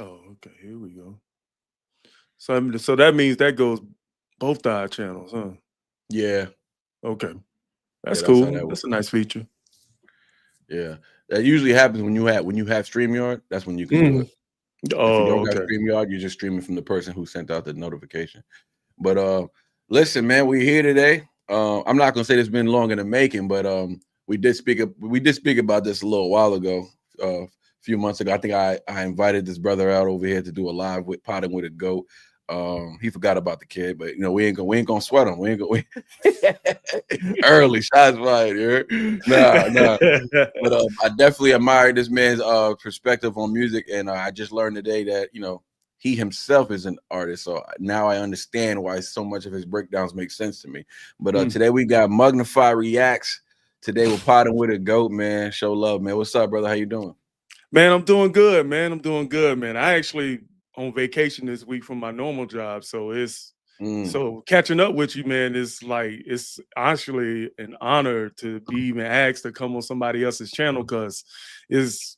Oh, okay. Here we go. So that means that goes both our channels, huh? Yeah, Okay. yeah, That's that's how cool. that works. That's a nice feature. Yeah, that usually happens when you have StreamYard. That's when you can do Mhm. it. If you Oh, don't got okay. StreamYard, you're just streaming from the person who sent out the notification. But listen, man, we're here today. I'm not gonna say it's been long in the making, but we did speak about this a little while ago, a few months ago. I think I invited this brother out over here to do a live with potting with a goat. He forgot about the kid, but you know we ain't gonna sweat him. We ain't gonna early shots fired. You heard? Nah. But I definitely admired this man's perspective on music, and I just learned today that he himself is an artist. So now I understand why so much of his breakdowns make sense to me. But Mm. today we got Mugnify Reacts. Today we're potting with a goat, man. Show love, man. What's up, brother? How you doing? Man, I'm doing good, man. I'm doing good, man. I actually on vacation this week from my normal job, so Mm, so catching up with you, man, is like it's actually an honor to be even asked to come on somebody else's channel because is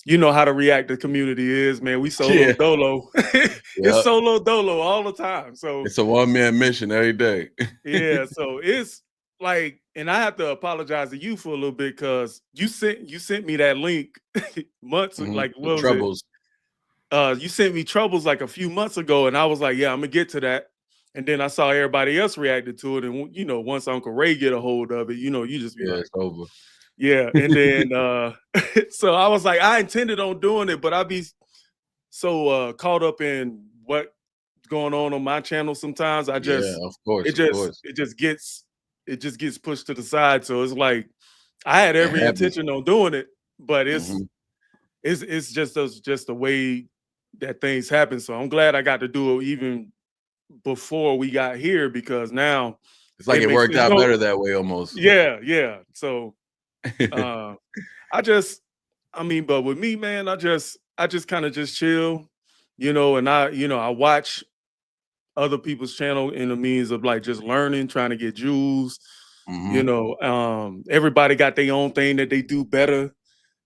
you know how to react the community is, man. We solo yeah, dolo. It's yeah. solo dolo all the time. So It's a one man mission every day. yeah, so it's like, and I have to apologize to you for a little bit because you sent me that link months like The what was it? troubles. You sent me troubles like a few months ago, and I was like, yeah, I'm gonna get to that. And then I saw everybody else reacted to it, and once Uncle Ray get a hold of it, you just be Yeah, like, it's over. yeah. And then so I was like, I intended on doing it, but I be so caught up in what's going on my channel sometimes. I Yeah, just of course, it of just course. it just gets it just gets pushed to the side. So it's like I had It every happens. intention on doing it, but Hmm. it's just the way that things happen. So I'm glad I got to do it even before we got here because now It's like it it makes worked sense. out No, better that way almost. yeah, yeah. So uh I just I mean, but with me, man, I just kind of just chill, and I watch other people's channel in the means of like just learning, trying to get jewels. Hmm. Everybody got their own thing that they do better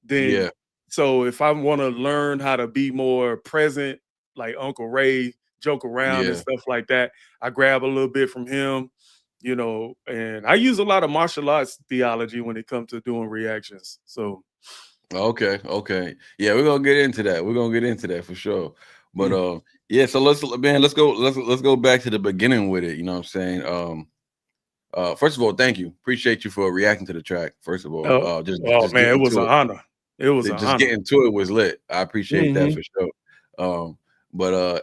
than. Yeah, So if I want to learn how to be more present, like Uncle Ray, joke around and yeah. stuff like that, I grab a little bit from him. And I use a lot of martial arts theology when it comes to doing reactions. So, Okay, okay. Yeah, we're gonna get into that. We're gonna get into that for sure. But mm, yeah, so let's go back to the beginning with it. You know what I'm saying? First of all, thank you. Appreciate you for reacting to the track. First of all, oh, oh just man, it getting was to an it. honor. It was an Just honor. getting to it was lit. I appreciate that Hmm. for sure. But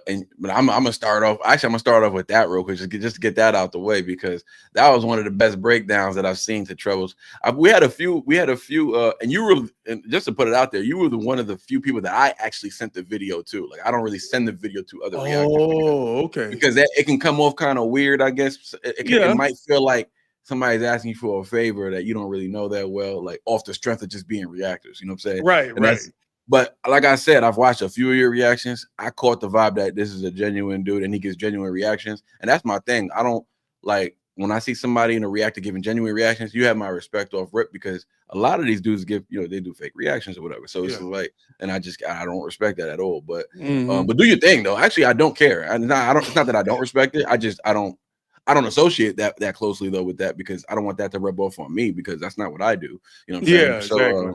I'm gonna start off. Actually, I'm gonna start off with that real quick, just to get that out the way because that was one of the best breakdowns that I've seen to Troubles. We had a few, and you were, and just to put it out there, you were one of the few people that I actually sent the video to. Like, I don't really send the video to other reactors Oh, okay. because it can come off kind of weird. I guess it Yeah. might feel like somebody's asking you for a favor that you don't really know that well, like off the strength of just being reactors. You know what I'm saying? Right, And right. that's but like I said, I've watched a few of your reactions. I caught the vibe that this is a genuine dude and he gives genuine reactions. And that's my thing. I don't like when I see somebody in a reactor giving genuine reactions, you have my respect off rip because a lot of these dudes give, they do fake reactions or whatever. So it's Yeah. like, and I don't respect that at all. Hmm. But do your thing though. Actually, I don't care. I don't. It's not that I don't respect it. I don't associate that closely though with that because I don't want that to rub off on me because that's not what I do. You know what I'm saying? Yeah, So exactly.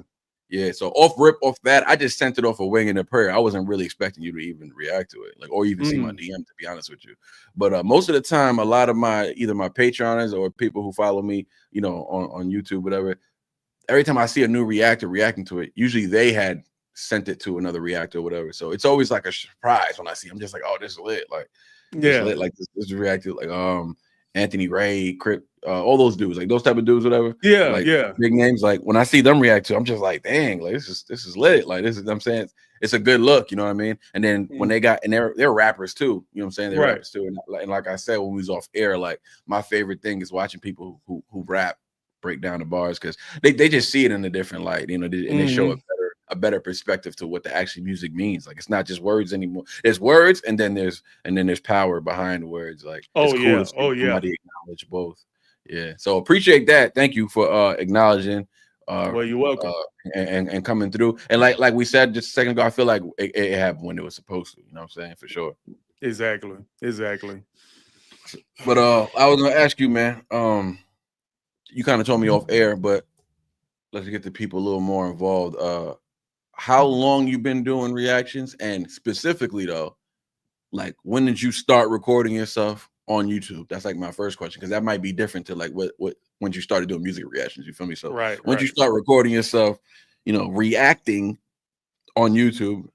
yeah, so off that, I just sent it off a wing and a prayer. I wasn't really expecting you to even react to it, like or even see my Mm. DM to be honest with you. But most of the time, a lot of my either my Patreoners or people who follow me, on YouTube, whatever, every time I see a new reactor reacting to it, usually they had sent it to another reactor or whatever. So it's always like a surprise when I see. I'm just like, oh, this is lit. Like this Yeah. lit. Like this reacted like Anthony Ray, Crip, all those dudes, like those type of dudes, whatever. Yeah, Like yeah. big names. Like when I see them react to, I'm just like, dang, like this is lit. Like this is I'm saying it's a good look, you know what I mean? And then when Mm. they got and they're rappers too, you know what I'm saying? They're Right. rappers too. And like I said when we was off air, like my favorite thing is watching people who rap break down the bars because they just see it in a different light, and they show Hmm. a better perspective to what the actual music means. Like it's not just words anymore. There's words and then there's power behind the words. Like it's Oh cool yeah. to see Oh yeah. somebody acknowledge both. Yeah. So appreciate that. Thank you for acknowledging. uh, Well, you're welcome. uh, and coming through. And like we said just a second ago, I feel like it happened when it was supposed to. You know what I'm saying? For sure. Exactly. Exactly. But I was gonna ask you, man. You kind of told me off air, but let's get the people a little more involved. How long you been doing reactions, and specifically though, like when did you start recording yourself on YouTube? That's like my first question because that might be different to like what when you started doing music reactions. You feel me? So Right, when you right. start recording yourself, reacting on YouTube,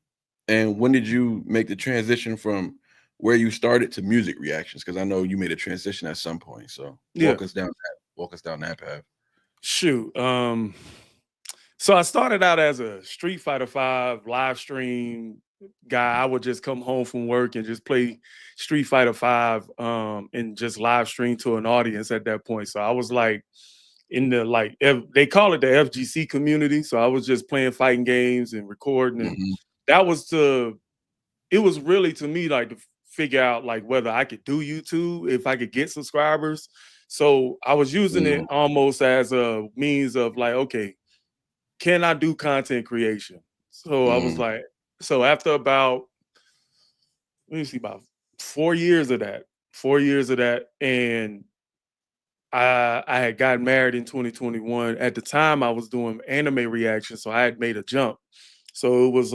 and when did you make the transition from where you started to music reactions? Because I know you made a transition at some point. So Yeah. walk us down that path. Shoot. So I started out as a Street Fighter 5 live stream guy. I would just come home from work and just play Street Fighter 5 and just live stream to an audience at that point. So I was like in the they call it the FGC community. So I was just playing fighting games and recording, and Hmm. that was to it was really to me like to figure out like whether I could do YouTube, if I could get subscribers. So I was using it Mm, almost as a means of like, okay, can I do content creation? So I was mm, like, so after about, let me see, about 4 years of that, 4 years of that, and I had gotten married in 2021. At the time, I was doing anime reactions, so I had made a jump. So it was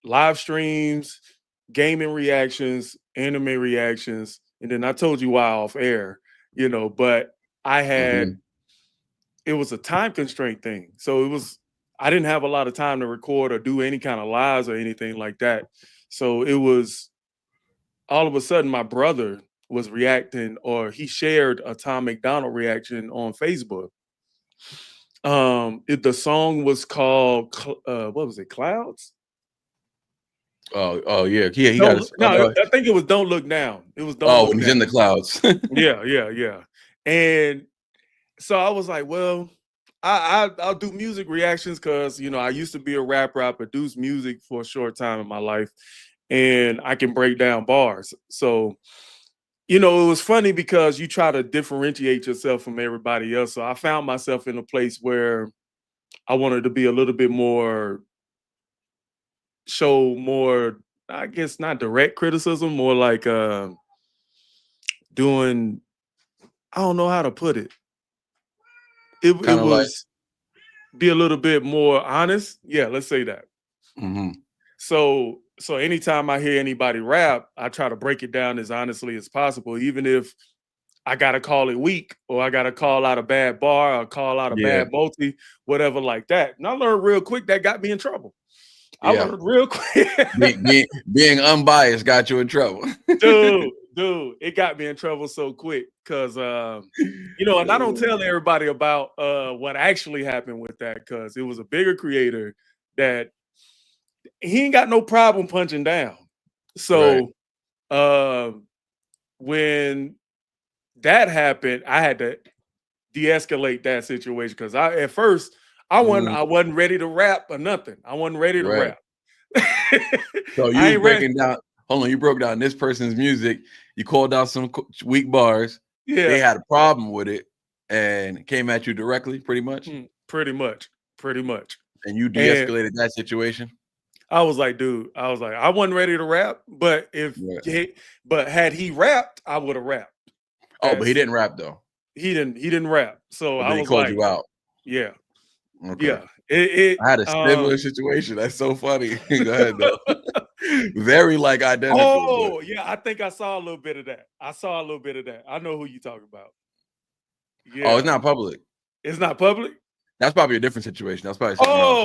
live streams, gaming reactions, anime reactions, and then I told you why off air, but I had hmm. it was a time constraint thing. So I didn't have a lot of time to record or do any kind of lives or anything like that. So it was all of a sudden my brother was reacting, or he shared a Tom McDonald reaction on Facebook. The song was called what was it, Clouds? Oh yeah, yeah. He got Don't his. no, I think it was Don't Look Down. It was Don't Oh, Look when he's Down. in the clouds. Yeah, yeah, yeah. And so I was like, well, I'll do music reactions because I used to be a rapper. I produced music for a short time in my life, and I can break down bars. So it was funny because you try to differentiate yourself from everybody else. So I found myself in a place where I wanted to be a little bit more, show more, I guess not direct criticism, more like doing, I don't know how to put it. It Kind of like. was be a little bit more honest. Yeah, let's say that. Hmm. So anytime I hear anybody rap, I try to break it down as honestly as possible, even if I gotta call it weak, or I gotta call out a bad bar, or call out a Yeah, bad multi, whatever like that. And I learned real quick that got me in trouble. I yeah. learned real quick. Being unbiased got you in trouble. Dude, it got me in trouble so quick because and I don't tell everybody about what actually happened with that, because it was a bigger creator that he ain't got no problem punching down. Right. So when that happened, I had to de-escalate that situation because at first Mm, I wasn't ready to rap or nothing. I wasn't ready to right. rap. So you I was ain't ready. breaking down. Hold on, you broke down this person's music. You called out some weak bars. They Yeah, had a problem with it and came at you directly, pretty much. pretty much, pretty much. And you And de-escalated that situation. I was like, dude, I wasn't ready to rap, but Yeah. but had he rapped, I would have rapped. Oh, but he As didn't rap though. he didn't rap. So But I then he was called like, you out. yeah, Okay. yeah. It I had a similar situation. That's so funny. Go ahead though. Very like identical, but Oh, yeah, I think I saw a little bit of that. I saw a little bit of that. I know who you talking about. oh, it's Yeah. not public. It's not public? That's probably a different situation. That's probably something else.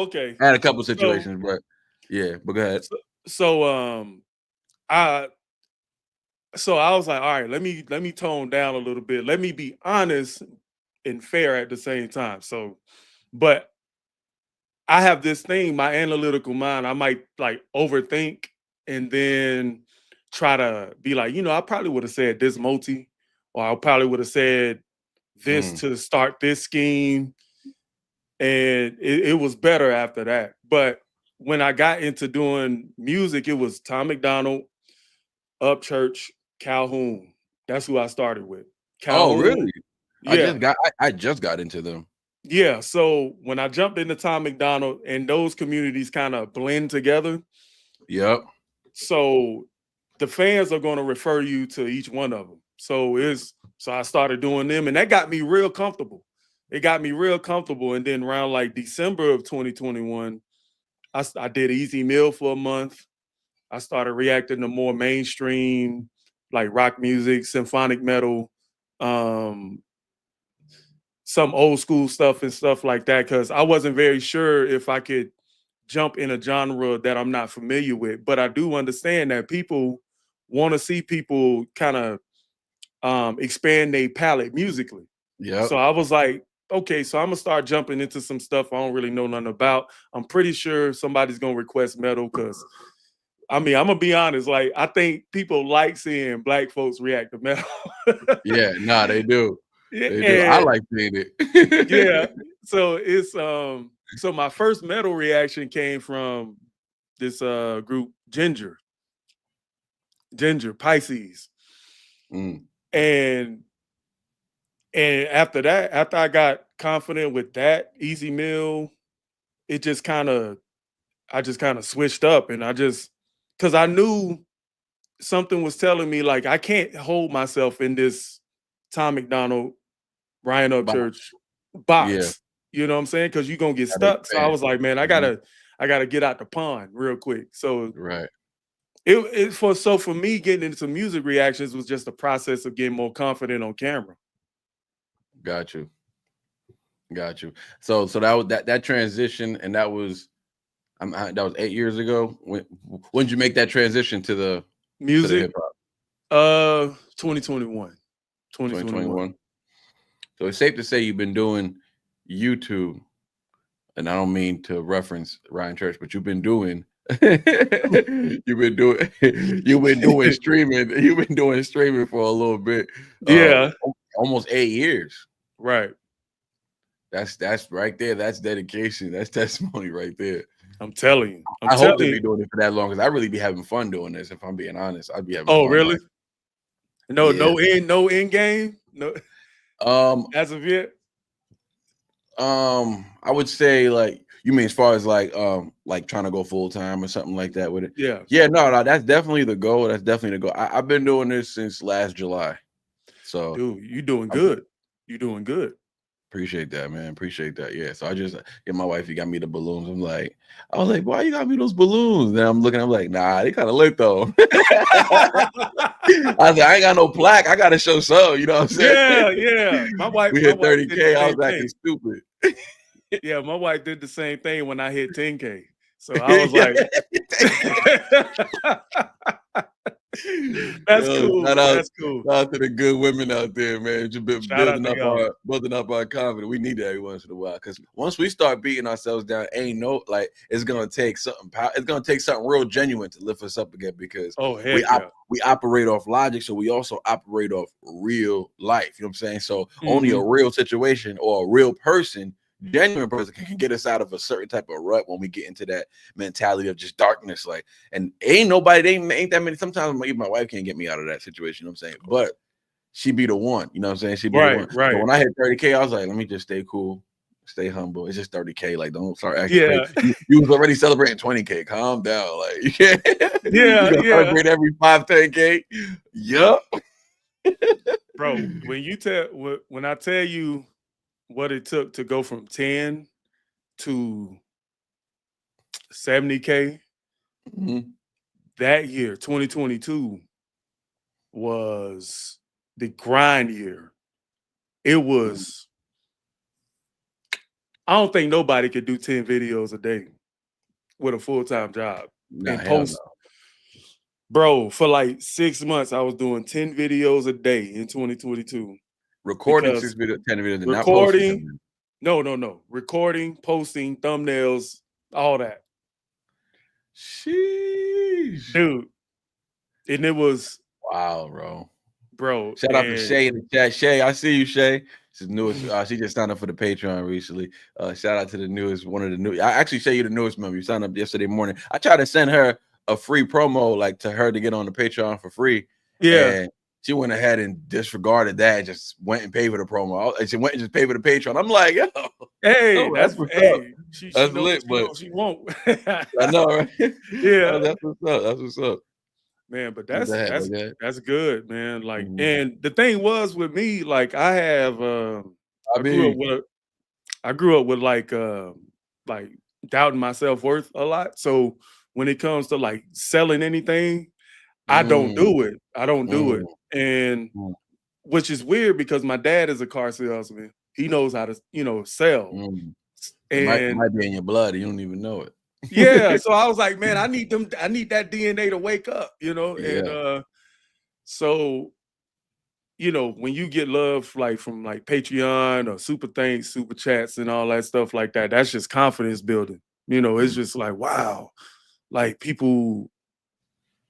Okay. I had a couple So situations, but yeah, but go ahead. so, so I I was like, all right, let me tone down a little bit. Let me be honest and fair at the same time. So, but I have this thing, my analytical mind, I might like overthink and then try to be like, I probably would have said this multi, or I probably would have said this Mm, to start this scheme. And it was better after that. But when I got into doing music, it was Tom McDonald, Upchurch, Calhoun. That's who I started with. oh, Calhoun, really? yeah. I just got into them. Yeah, so when I jumped into Tom McDonald and those communities kind of blend together, Yep. so the fans are going to refer you to each one of them. So I started doing them, and that got me real comfortable. It got me real comfortable, and then around like December of 2021, I did Easy Meal for a month. I started reacting to more mainstream, like rock music, symphonic metal, um, some old school stuff and stuff like that, because I wasn't very sure if I could jump in a genre that I'm not familiar with. But I do understand that people want to see people kind of expand their palette musically. Yep. So I was like, okay, so I'm gonna start jumping into some stuff I don't really know nothing about. I'm pretty sure somebody's gonna request metal because I mean, I'm gonna be honest. Like, I think people like seeing black folks react to metal. Yeah. Nah, they do. Yeah, They do. I and like seeing yeah, it. so it's so my first metal reaction came from this group Ginger Pisces. Mm, And after that, after I got confident with that Easy Meal, it just kind of I just kind of switched up, and I just because I knew something was telling me like I can't hold myself in this Tom McDonald, Ryan but Upchurch yeah, box. You know what I'm saying? Because you're gonna get gotta stuck. So I expand. was like, man, Mhm. I gotta get out the pond real quick. So Right. for me getting into music reactions was just a process of getting more confident on camera. Got you. Got you. So that was that transition, and that was 8 years ago. When did you make that transition to the Music, hip hop? 2021. 2021. 2021. So it's safe to say you've been doing YouTube, and I don't mean to reference Ryan Church, but you've been doing you've been doing streaming. You've been doing streaming for a little bit. Uh, Yeah, Almost 8 years. right. That's right there. That's dedication. That's testimony right there. I'm telling you. I'm I hope telling to you. be doing it for that long because I really be having fun doing this. If I'm being honest, I'd be having Oh, fun. really? Like, No, yeah. no end game. No, Um, as of yet. I would say like you mean as far as like trying to go full time or something like that with it. Yeah, Yeah, no, no, that's definitely the goal. That's definitely the goal. I've been doing this since last July, so dude, you doing I good. You doing good. appreciate that, man. Appreciate that. Yeah. So I just yeah, my wife, got me the balloons. I was like, why you got me those balloons? Then I'm looking, I'm like, nah, they kind of lit though. I was like, I ain't got no plaque. I gotta show some, you know what I'm saying? Yeah, yeah. We My hit wife did the 30K. I was same acting thing. stupid. Yeah, my wife did the same thing when I hit 10K. So I was Yeah. like, that's Yo, cool. That's cool. shout out to the good women out there, man. Just been Shout out to y'all. building up our confidence. We need that every once in a while. Cause once we start beating ourselves down, ain't no like it's gonna take something it's gonna take something real genuine to lift us up again because Oh, heck yeah. we operate off logic, so we also operate off real life. You know what I'm saying? So only a Hmm. real situation or a real person, genuine person can get us out of a certain type of rut when we get into that mentality of just darkness. Like, and ain't that many. Sometimes even my wife can't get me out of that situation. You know what I'm saying? But she be the one. You know what I'm saying? She be the Right, one. So right. when I hit 30K, I was like, let me just stay cool, stay humble. It's just 30K. Like, don't start acting crazy. Yeah, You was already celebrating 20K. Calm down. Like, you can't. You yeah, gonna yeah. celebrate every 5, 10K? Yup. Bro, when I tell you what it took to go from 10 to 70K, Mhm. that year, 2022, was the grind year. It Mhm. was, I don't think nobody could do 10 videos a day with a full-time job Nah, and hell post. no. Bro, for like 6 months, I was doing 10 videos a day in 2022 Recording because 6 videos, 10 videos, and not posting recording, them. no, recording, posting, thumbnails, all that, Sheesh. dude. And it was, Wow, bro. bro, Shout out to and Shay in the chat. Shay, I see you, Shay. She's newest. She just signed up for the Patreon recently. Shout out to the newest, one of the new. I actually Shay, you the newest member. You signed up yesterday morning. I tried to send her a free promo, like to her to get on the Patreon for free, yeah, and She went ahead and disregarded that and just went and paid for the promo. She went and just paid for the Patreon. I'm like, yo, Hey, oh, that's that's what's up. hey, she That's know what lit, she but wants, she won't. I know, right? Oh, Yeah, that's what's up. That's what's up. man, but Go that's ahead, that's go ahead. that's good, man. Like, Mhm. and the thing was with me, like I have I I grew up mean, with like doubting my self-worth a lot. So when it comes to like selling anything, I don't mm, do it. I don't do it. mm, And mm, which is weird because my dad is a car salesman. He knows how to, sell. mm. It And might be in your blood. You don't even know yeah, it. so I was like, man, I need that DNA to wake up, and Yeah. so when you get love like from like Patreon or super thanks, super chats and all that stuff like that, that's just confidence building. It's Mm. just like, wow, like people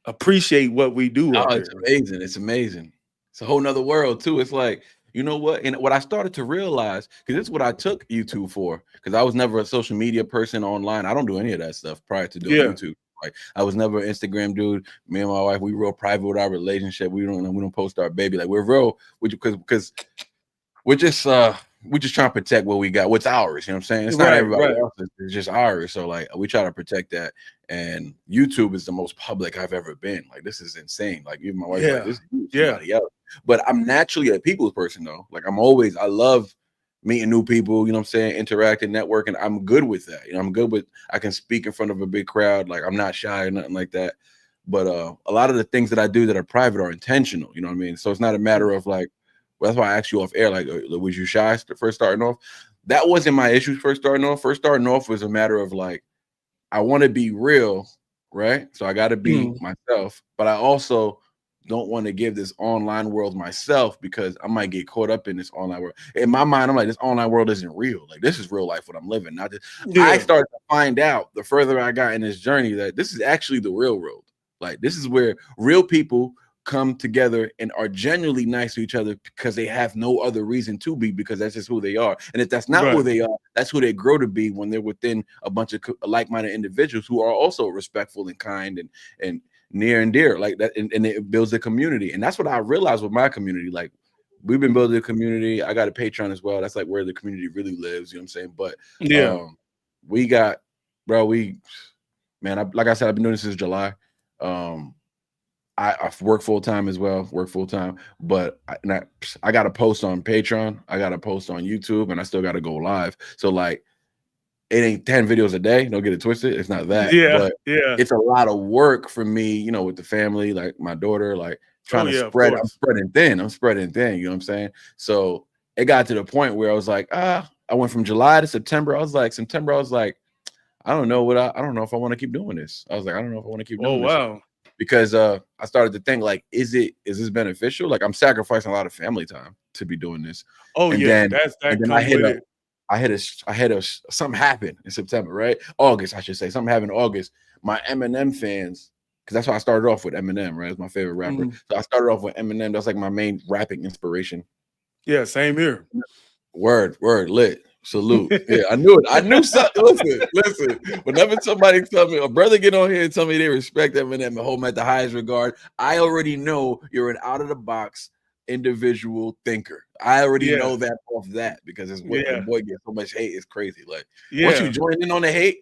appreciate what we do up Oh, it's here. amazing. It's amazing. It's a whole nother world too. It's like, you know what? And what I started to realize, because this is what I took YouTube for, because I was never a social media person online. I don't do any of that stuff prior to doing Yeah, YouTube. Like I was never an Instagram dude. Me and my wife, we real private with our relationship. We don't post our baby. Like we're real, because we're just trying to protect what we got, what's ours. You know what I'm saying? It's not right, everybody right. else's, it's just ours. So like we try to protect that. And YouTube is the most public I've ever been. Like this is insane. Like even my wife's like, Yeah, this is yeah, somebody else. But I'm naturally a people's person though. Like I love meeting new people, you know what I'm saying, interacting, networking. I'm good with that. I'm good with I can speak in front of a big crowd. Like I'm not shy or nothing like that. But a lot of the things that I do that are private are intentional. You know what I mean? So it's not a matter mm, of like, well, that's why I asked you off air, like, was you shy first starting off? That wasn't my issue first starting off. First starting off was a matter of like, I want to be real, right? So I got to be mm, myself, but I also don't want to give this online world myself because I might get caught up in this online world. In my mind, I'm like, this online world isn't real. Like, this is real life, what I'm living. Not just, I yeah, started to find out the further I got in this journey that this is actually the real world. Like, this is where real people come together and are genuinely nice to each other because they have no other reason to be, because that's just who they are. And if that's not who right, they are, that's who they grow to be when they're within a bunch of like-minded individuals who are also respectful and kind and near and dear like that, and it builds a community. And that's what I realized with my community. Like we've been building a community. I got a Patreon as well. That's like where the community really lives, you know what I'm saying? But yeah, we got, bro, like I said, I've been doing this since July. um I work full time as well, work full time, but I got to post on Patreon, I got to post on YouTube, and I still got to go live. So like, it ain't 10 videos a day. Don't get it twisted. It's not that, yeah, but yeah. it's a lot of work for me, with the family, like my daughter, like Oh trying to yeah, of spread. I'm course. spreading thin. I'm spreading thin. You know what I'm saying? So it got to the point where I was like, I went from July to September. September, I was like, I don't know if I want to keep doing this. I was like, I don't know if I want to keep Oh doing this wow. because I started to think like, is this beneficial? Like I'm sacrificing a lot of family time to be doing this. Oh And yeah, then and that then come with it. I had a something happened in September, right? August, I should say. Something happened in August. My Eminem fans, because that's why I started off with Eminem, right? It's my favorite rapper. Mhm. So I started off with Eminem. That's like my main rapping inspiration. Yeah, same here. Word, lit. Salute. Yeah, I knew it. I knew something. Listen. Whenever somebody tell me, a brother get on here and tell me they respect Eminem and hold him at the highest regard, I already know you're an out of the box individual thinker. I already Yeah, know that off that because it's what the yeah, boy gets so much hate. It's crazy. Like once you yeah. join in on the hate,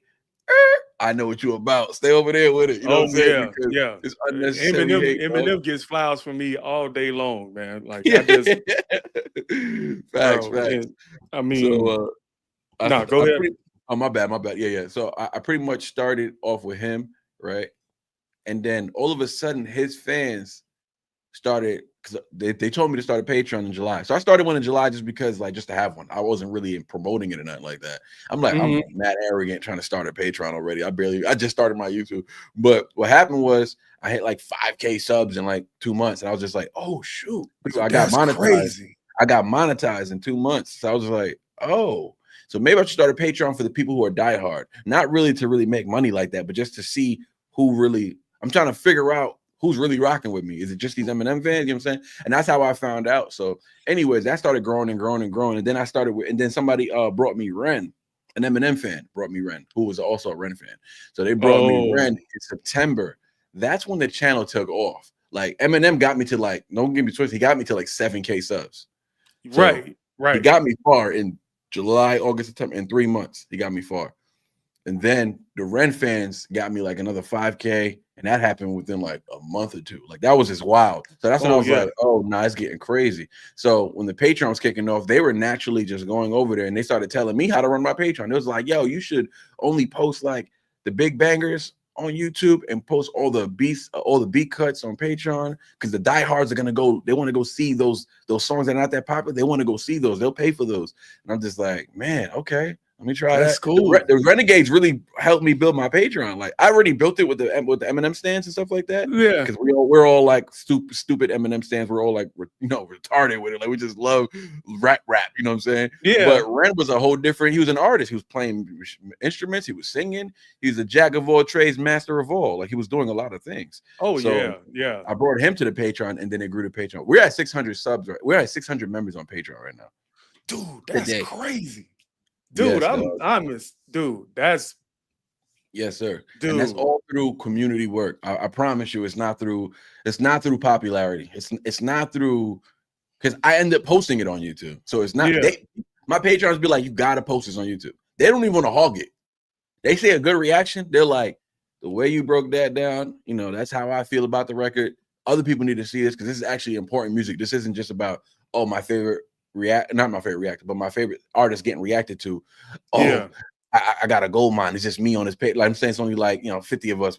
I know what you about. Stay over there with it. You know what I'm Oh saying? yeah, Because yeah. it's unnecessary hate, bro. Eminem gets flowers from me all day long, man. Like I Yeah. just, Facts, bro. facts. And I mean, So nah, go I ahead. pretty oh my bad, my bad. Yeah. So I pretty much started off with him, right? And then all of a sudden his fans started because they told me to start a Patreon in July. So I started one in July just because, like, just to have one. I wasn't really promoting it or nothing like that. I'm Mhm. mad arrogant trying to start a Patreon already. I just started my YouTube. But what happened was I hit like 5K subs in like 2 months. And I was just like, oh shoot. So I got That's monetized. crazy. I got monetized in 2 months. So I was like, oh. So maybe I should start a Patreon for the people who are diehard. Not really to really make money like that, but just to see who really I'm trying to figure out who's really rocking with me. Is it just these Eminem fans? You know what I'm saying? And that's how I found out. So, anyways, that started growing and growing and growing. And then I started with, and then somebody brought me Ren, an Eminem fan brought me Ren, who was also a Ren fan. So they brought me Oh, Ren in September. That's when the channel took off. Like Eminem got me to like, don't give me choice. He got me to like 7K subs. So Right, he right. got me far in July, August, September. In 3 months, he got me far. And then the Ren fans got me like another 5K, and that happened within like a month or two. Like that was just wild. So that's when I Oh was yeah. like, oh, nah, it's getting crazy. So when the Patreon was kicking off, they were naturally just going over there and they started telling me how to run my Patreon. It was like, yo, you should only post like the big bangers on YouTube and post all the beat cuts on Patreon because the diehards are gonna go. They want to go see those songs that are not that popular. They want to go see those. They'll pay for those. And I'm just like, man, okay. Let me try That's that. cool. The Renegades really helped me build my Patreon. Like I already built it with the Eminem stands and stuff like that. Yeah. Because we're all like stupid Eminem stands. We're all like retarded with it. Like we just love rap. You know what I'm saying? Yeah. But Ren was a whole different. He was an artist. He was playing instruments. He was singing. He was a jack of all trades, master of all. Like he was doing a lot of things. Oh So yeah. Yeah. I brought him to the Patreon, and then it grew to Patreon. We're at 600 subs. Right? We're at 600 members on Patreon right now. Dude, that's Today. crazy. Dude, Yes, dude, that's yes, sir. And that's dude. all through community work. I promise you, it's not through popularity. It's not through because I end up posting it on YouTube. So it's not Yeah. my patrons be like, you gotta post this on YouTube. They don't even want to hog it. They say a good reaction. They're like, the way you broke that down, that's how I feel about the record. Other people need to see this because this is actually important music. This isn't just about, oh, my favorite not my favorite reactor, but my favorite artist getting reacted to. Oh, Yeah. I got a gold mine. It's just me on this page. Like I'm saying, it's only like 50 of us.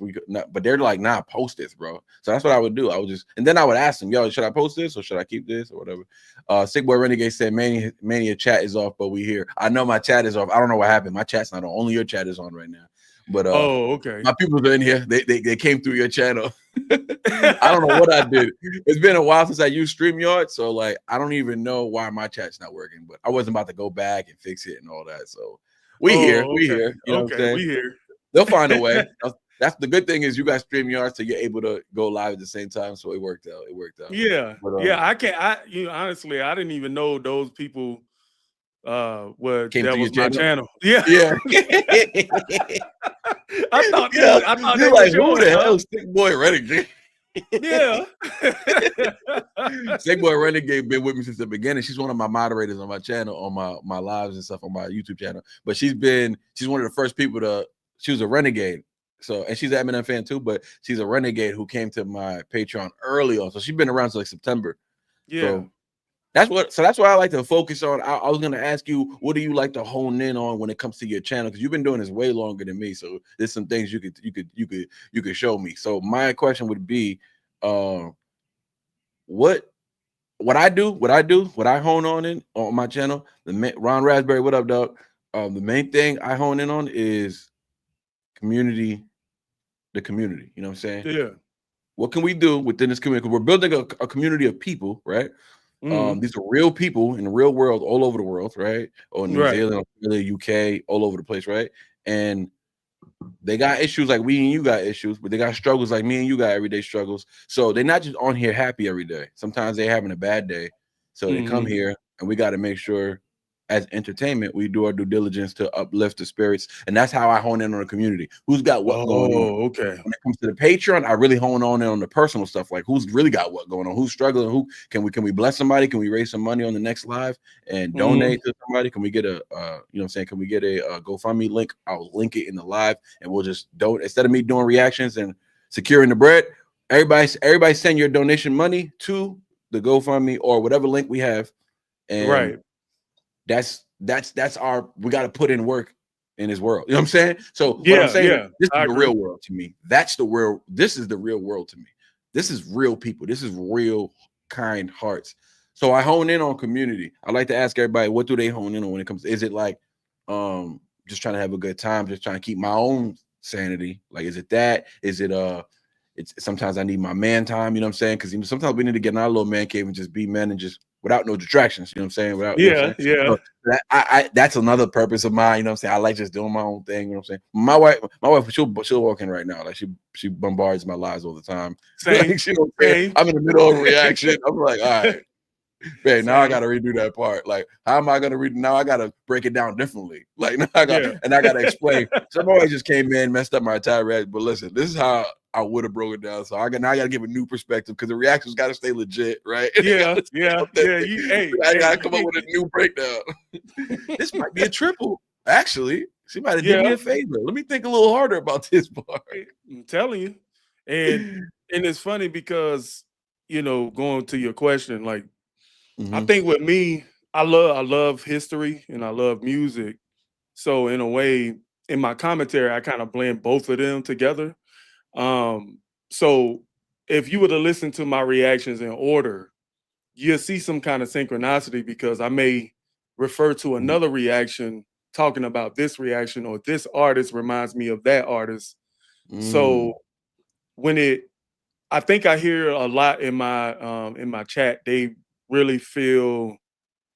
But they're like, nah, post this, bro. So that's what I would do. I would and then I would ask them, yo, should I post this or should I keep this or whatever? Sick Boy Renegade said, Mania chat is off, but we here. I know my chat is off. I don't know what happened. My chat's not on. Only your chat is on right now. But Oh, okay. my people are in here. They came through your channel. I don't know what I did. It's been a while since I used StreamYard, so like I don't even know why my chat's not working. But I wasn't about to go back and fix it and all that. So we here. Oh, okay. You know what I'm Okay, saying? we here. They'll find a way. That's the good thing is you got StreamYard, so you're able to go live at the same time. So it worked out. Yeah. But, Yeah, I can't honestly, I didn't even know those people came that to your was my channel. channel. Yeah. Yeah. I thought they You're was like, who yours, the huh? hell is Sick Boy Renegade? Yeah. Sick Boy Renegade been with me since the beginning. She's one of my moderators on my channel, on my lives and stuff on my YouTube channel. But she's one of the first people she was a renegade. So, and she's an Eminem fan too, but she's a renegade who came to my Patreon early on. So she's been around since like September. Yeah. So that's why I like to focus on. I was gonna ask you, what do you like to hone in on when it comes to your channel? Because you've been doing this way longer than me. So there's some things you could show me. So my question would be, what I hone on my channel, Ron Raspberry, what up, dog? The main thing I hone in on is the community. You know what I'm saying? Yeah. What can we do within this community? Because we're building a community of people, right? These are real people in the real world, all over the world, right? Or New Right. Zealand, Australia, UK, all over the place, right? And they got issues like we and you got issues, but they got struggles like me and you got everyday struggles. So they're not just on here happy every day. Sometimes they're having a bad day. So they come here and we got to make sure as entertainment, we do our due diligence to uplift the spirits. And that's how I hone in on the community. Who's got what going on? Oh, okay. When it comes to the Patreon, I really hone on the personal stuff, like who's really got what going on, who's struggling, who can we bless somebody? Can we raise some money on the next live and donate to somebody? Can we get a can we get a GoFundMe link? I'll link it in the live and we'll just donate instead of me doing reactions and securing the bread. Everybody send your donation money to the GoFundMe or whatever link we have. And right. That's we got to put in work in this world. You know what I'm saying? So Yeah, what I'm saying, yeah, this is I the agree. real world to me. This is the real world to me. This is real people. This is real kind hearts. So I hone in on community. I like to ask everybody, what do they hone in on when it comes? Is it like just trying to have a good time, just trying to keep my own sanity? Like, is it that? Is it it's sometimes I need my man time, you know what I'm saying? Because sometimes we need to get in our little man cave and just be men and just without no distractions, you know what I'm saying? Without, you know what I'm saying? Yeah. So that's another purpose of mine, you know what I'm saying? I like just doing my own thing, you know what I'm saying? My wife, she'll walk in right now. Like she bombards my lives all the time. Same. Like, she don't care. Same. I'm in the middle of a reaction. I'm like, all right. Man, now I Same. gotta redo that part. Like, how am I gonna read? Now I gotta break it down differently. Like, now I got Yeah. and I gotta explain. Some always just came in, messed up my entire reaction. But listen, this is how I would have broken it down. So now I gotta give a new perspective because the reactions gotta stay legit, right? They Yeah, gotta stay yeah, yeah. authentic. You, So hey, I hey, gotta you come up get, with a new breakdown. This might be a triple. Actually, she might have did me yeah. a favor. Let me think a little harder about this part. I'm telling you, and it's funny because going to your question, like I Hmm. think with me, I love history and I love music. So in a way, in my commentary, I kind of blend both of them together. Um, so if you were to listen to my reactions in order, you'll see some kind of synchronicity because I may refer to another reaction talking about this reaction or this artist reminds me of that artist. Mm. So when it I think I hear a lot in my chat, they really feel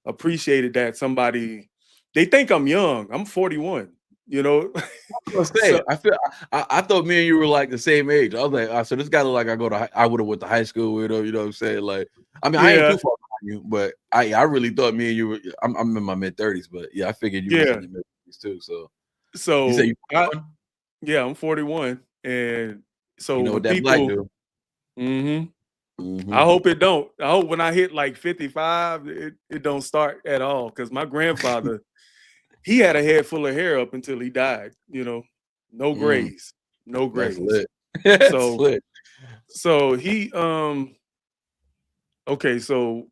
appreciated that somebody they think I'm young. I'm 41, you know. I was gonna say, So I feel I thought me and you were like the same age. I was like, so this guy look like I would have went to high school with him. You know what I'm saying? Like, I mean, I ain't yeah, too far behind you, but I really thought me and you were. I'm in my mid-30s, but yeah, I figured you was in yeah. your mid-30s too. So you say So you I 41? yeah, I'm 41. And You so know when what that black people do? mhm, I Hmm. hope it don't. I hope when I hit like 55, it don't start at all. Cause my grandfather, he had a head full of hair up until he died, no Mm, grays, no that's grays. lit. That's So lit. so he okay, so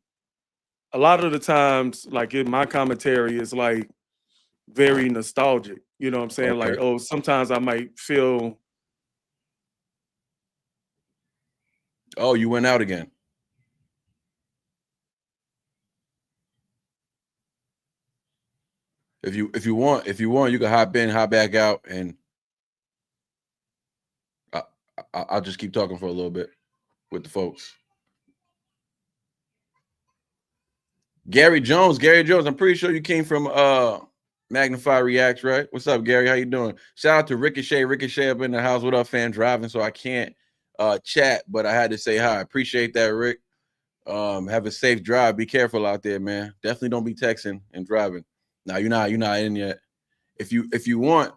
a lot of the times, like in my commentary, is like very nostalgic. You know what I'm saying? Like, Okay. oh, sometimes I might feel Oh, you went out again. If you want, you can hop in, hop back out, and I, I'll just keep talking for a little bit with the folks. Gary Jones. I'm pretty sure you came from Magnify Reacts, right? What's up, Gary? How you doing? Shout out to Ricochet up in the house. What up, fan? Driving, so I can't chat, but I had to say hi. Appreciate that, Rick. Have a safe drive. Be careful out there, man. Definitely don't be texting and driving. Now you're not in yet. If you want,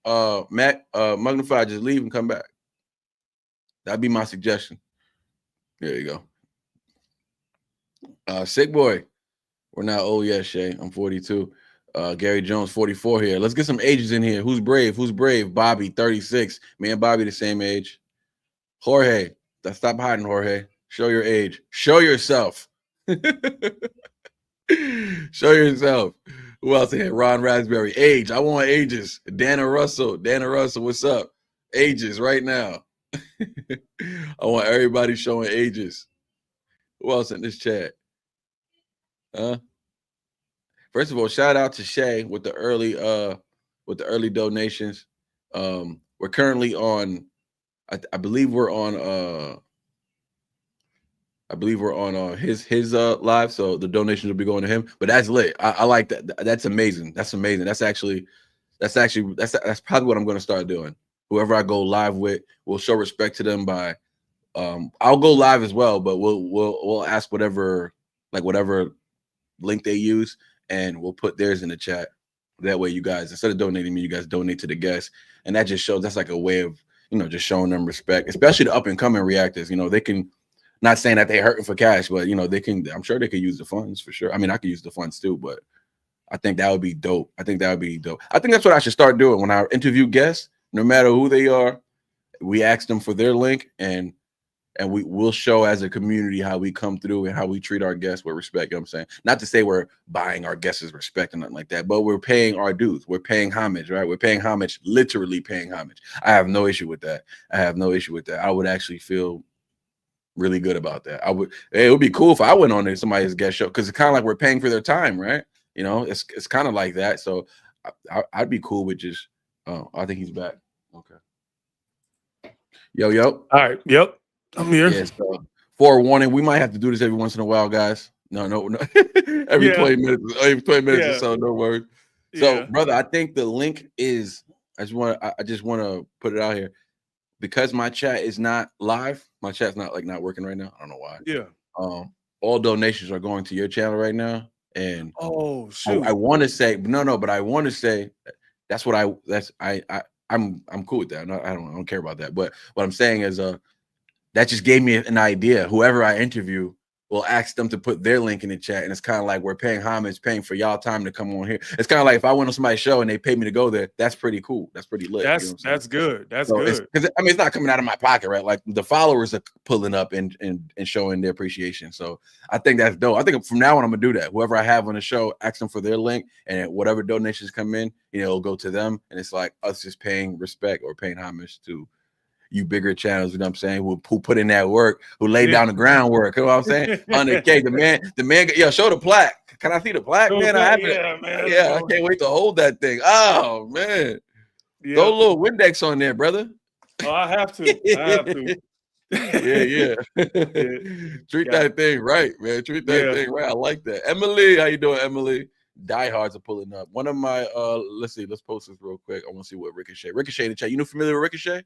Mugnify, just leave and come back. That'd be my suggestion. There you go. Sick boy. We're not old yet, Shay. I'm 42. Gary Jones, 44 here. Let's get some ages in here. Who's brave? Who's brave? Bobby, 36. Me and Bobby the same age. Jorge. Stop hiding, Jorge. Show your age. Show yourself. Show yourself. Who else here? Ron Raspberry. Age. I want ages. Dana Russell. What's up? Ages right now. I want everybody showing ages. Who else in this chat? Huh? First of all, shout out to Shay with the early donations. We're currently on I believe we're on his live, so the donations will be going to him. But that's lit. I like that. That's amazing. That's amazing. That's probably what I'm gonna start doing. Whoever I go live with, we'll show respect to them by I'll go live as well, but we'll ask whatever link they use, and we'll put theirs in the chat. That way, you guys, instead of donating me, you guys donate to the guests, and that just shows that's like a way of just showing them respect, especially the up and coming reactors. They can, not saying that they're hurting for cash, but they can. I'm sure they could use the funds for sure. I mean, I could use the funds too, but I think that would be dope. I think that's what I should start doing when I interview guests, no matter who they are. We ask them for their link, and we will show as a community how we come through and how we treat our guests with respect. You know what I'm saying? Not to say we're buying our guests' respect or nothing like that, but we're paying our dues. We're paying homage, right? We're paying homage, literally paying homage. I have no issue with that. I would actually feel really good about that. It would be cool if I went on there somebody's guest show, because it's kind of like we're paying for their time, right? It's kind of like that. So I'd be cool with just. Oh, I think he's back. Okay. Yo. all right. Yep. I'm here. Yeah, so forewarning, we might have to do this every once in a while, guys. No. every Yeah. 20 minutes, every 20 minutes or Yeah. so, no worries. So, Yeah. brother, I think the link is I just want to put it out here because my chat is not live. My chat's not working right now. I don't know why. Yeah. Um, all donations are going to your channel right now, and Oh I shoot. want to say no, but I want to say that's what I'm cool with that. I don't care about that. But what I'm saying is, that just gave me an idea. Whoever I interview will ask them to put their link in the chat, and it's kind of like we're paying homage, paying for y'all time to come on here. It's kind of like if I went on somebody's show and they paid me to go there, that's pretty cool. That's pretty lit. You know what I'm saying? That's good. That's So it's good. because I mean it's not coming out of my pocket, right? Like the followers are pulling up and showing their appreciation. So I think that's dope. I think from now on I'm gonna do that. Whoever I have on the show, ask them for their link, and whatever donations come in, it'll go to them. And it's like us just paying respect or paying homage to you bigger channels, you know what I'm saying, who put in that work, who laid Yeah. down the groundwork. You know what I'm saying? 100K. The man, yo, show the plaque. Can I see the plaque, man? I have it. Yeah, man. Let's Yeah, I go. can't wait to hold that thing. Oh man. Throw a Yep. little Windex on there, brother. Oh, I have to. I have to. Yeah. Yeah. Treat Got it. that thing right, man. Treat that Yeah. thing right. I like that. Emily, how you doing, Emily? Diehards are pulling up. One of my let's see, let's post this real quick. I want to see what Ricochet in the chat. You know, familiar with Ricochet?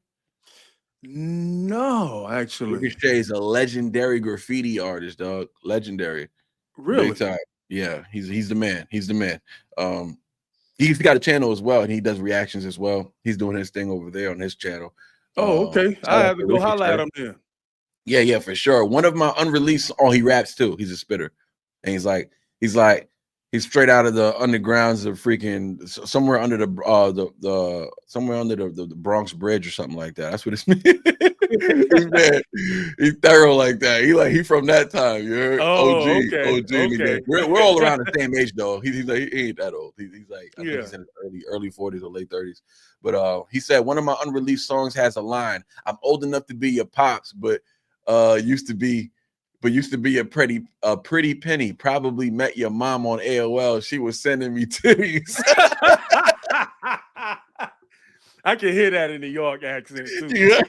No, actually. Ricochet is a legendary graffiti artist, dog. Legendary, big Really? time. Yeah, he's the man. He's the man. He's got a channel as well, and he does reactions as well. He's doing his thing over there on his channel. Oh, okay. I Shout out have to to go holler at Ricochet. him then. Yeah, for sure. One of my unreleased. Oh, he raps too. He's a spitter, and he's straight out of the undergrounds of freaking somewhere under the somewhere under the Bronx Bridge or something like that. That's what it's man. He's thorough like that. He from that time. You're Oh, okay. OG in the game. Okay. We're all around the same age though. He's like he ain't that old. He's like I think Yeah. he's in his early 40s or late 30s. But he said one of my unreleased songs has a line. I'm old enough to be your pops, but used to be a pretty penny. Probably met your mom on AOL. She was sending me titties. I can hear that in the York accent too. Yeah.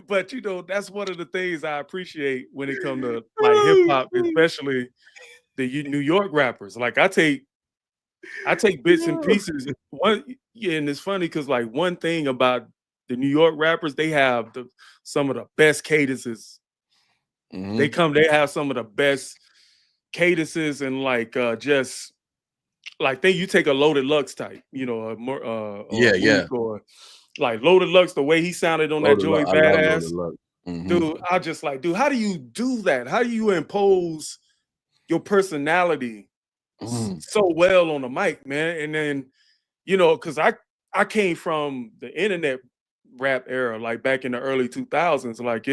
But you know, that's one of the things I appreciate when it comes to like hip hop, especially the New York rappers. Like I take bits and pieces. And it's funny because like one thing about the New York rappers, they have some of the best cadences. Mm-hmm. They have some of the best cadences and like just like you take a Loaded Lux type, you know, or Yeah. Mook or like Loaded Lux, the way he sounded on that Loaded Joey Luck. I love Loaded Badass, Luck. Mm-hmm. dude. I just like, dude, how do you do that? How do you impose your personality so well on the mic, man? And then, you know, because I came from the internet rap era, like back in the early 2000s. Like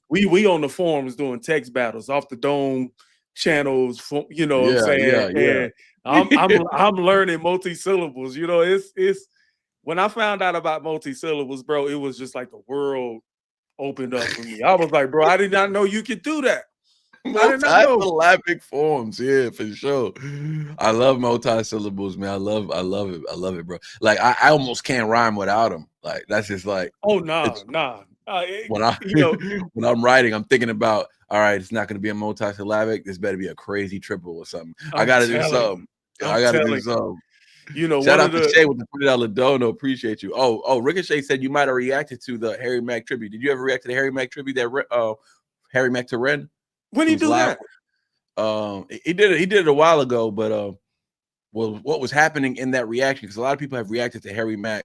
we on the forums doing text battles off the dome channels, you know what I'm saying? Yeah. And I'm learning multi-syllables. You know, it's when I found out about multi-syllables, bro, it was just like the world opened up for me. I was like, bro, I did not know you could do that. I did not know. Multi-syllabic forms, yeah, for sure. I love multi-syllables, man. I love it, bro. Like I almost can't rhyme without them. Like that's just like Oh nah. when I You know, when I'm writing, I'm thinking about all right, it's not gonna be a multi-syllabic. This better be a crazy triple or something. I gotta do something. I gotta do something. You know, Shout one out of to the Shay with the $20 dono. Appreciate you. Oh, Ricochet said you might have reacted to the Harry Mack tribute. Did you ever react to the Harry Mack tribute that Harry Mack to Ren? when It he was do live. that? He did it a while ago, but well, what was happening in that reaction? Because a lot of people have reacted to Harry Mack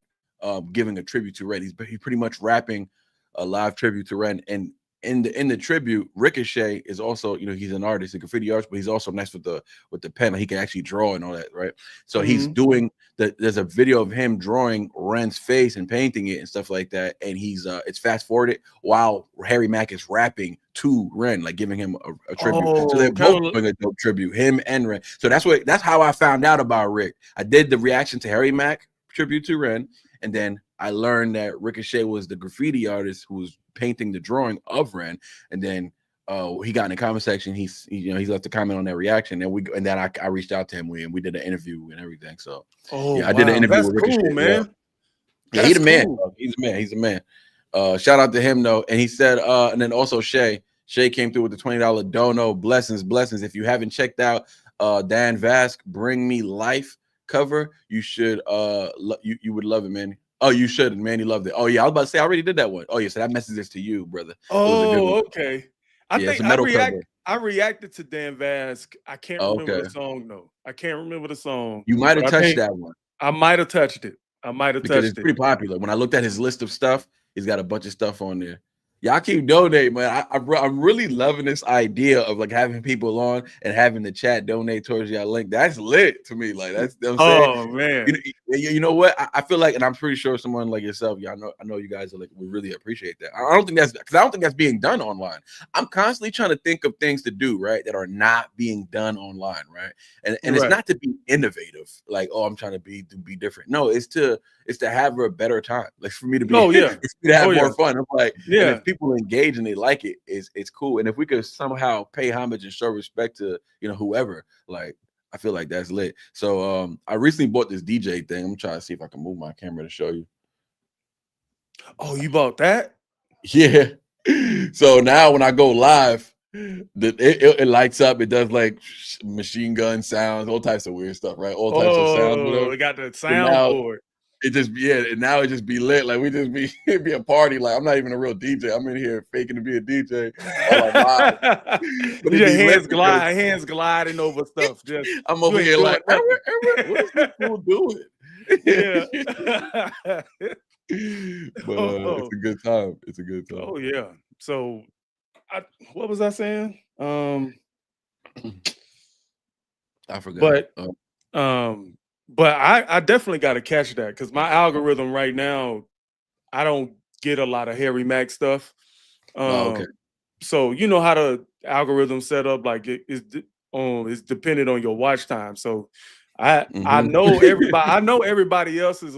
giving a tribute to Ren. He's pretty much rapping a live tribute to Ren, and in the tribute, Ricochet is also, you know, he's an artist, a graffiti artist, but he's also nice with the pen. Like he can actually draw and all that, right? So he's doing there's a video of him drawing Ren's face and painting it and stuff like that, and he's it's fast forwarded while Harry Mack is rapping to Ren, like giving him a tribute. So they're both doing a dope tribute, him and Ren. So that's how I found out about Rick. I did the reaction to Harry Mack tribute to Ren, and then I learned that Ricochet was the graffiti artist who was painting the drawing of Ren, and then he got in the comment section. He's left a comment on that reaction, and then I reached out to him. We did an interview and everything. So I did an interview that's with Ricochet. cool, man. Yeah, he's a man. He's a man. Shout out to him though. And he said, and then also Shay came through with the $20 dono. Blessings. If you haven't checked out Dan Vask, Bring Me Life cover, you should you would love it, man. Oh, you should. Man, you loved it. Oh yeah, I was about to say I already did that one. Oh yeah, so that message is to you, brother. It was a good one. Oh, okay. I Yeah, it's think a metal cover. I reacted to Dan Vask. I can't Oh, remember okay. the song though. I can't remember the song, You might but have I touched think that one. I might have touched it. I might have Because it's touched it. pretty popular. When I looked at his list of stuff, he's got a bunch of stuff on there. Y'all keep donating, man. I'm really loving this idea of like having people on and having the chat donate towards y'all link. That's lit to me. Like that's, you know what I'm saying. Oh You man. know, you know what? I feel like, and I'm pretty sure someone like yourself, y'all know, I know you guys are like, we really appreciate that. I don't think that's because I don't think that's being done online. I'm constantly trying to think of things to do, right, that are not being done online, right? And it's Right. not to be innovative, like, oh, I'm trying to be different. No, it's to have a better time. Like for me to be, Oh yeah. it's for me to Oh have yeah. more fun. I'm like, and Yeah. if people engage and they like it, it's cool. And if we could somehow pay homage and show respect to, you know, whoever, like I feel like that's lit. So I recently bought this DJ thing. I'm trying to see if I can move my camera to show you. Oh, you bought that? Yeah. So now when I go live, it lights up. It does like machine gun sounds, all types of weird stuff, right? All types of sounds, Oh, whatever. it got the So now soundboard. it just and now it just be lit. Like we just be it be a party. Like I'm not even a real DJ. I'm in here faking to be a DJ while I'm live. But it Your be lit because hands gliding over stuff. Just I'm you over ain't here doing like, nothing. what is this fool doing? Yeah. But it's Oh, a good time. It's a good time. oh yeah. So I what was I saying? I forgot. But um I definitely gotta catch that because my algorithm right now, I don't get a lot of Harry Mack stuff. Oh, okay. So you know how the algorithm set up, like it's dependent on your watch time. So I Hmm. know everybody. I know everybody else is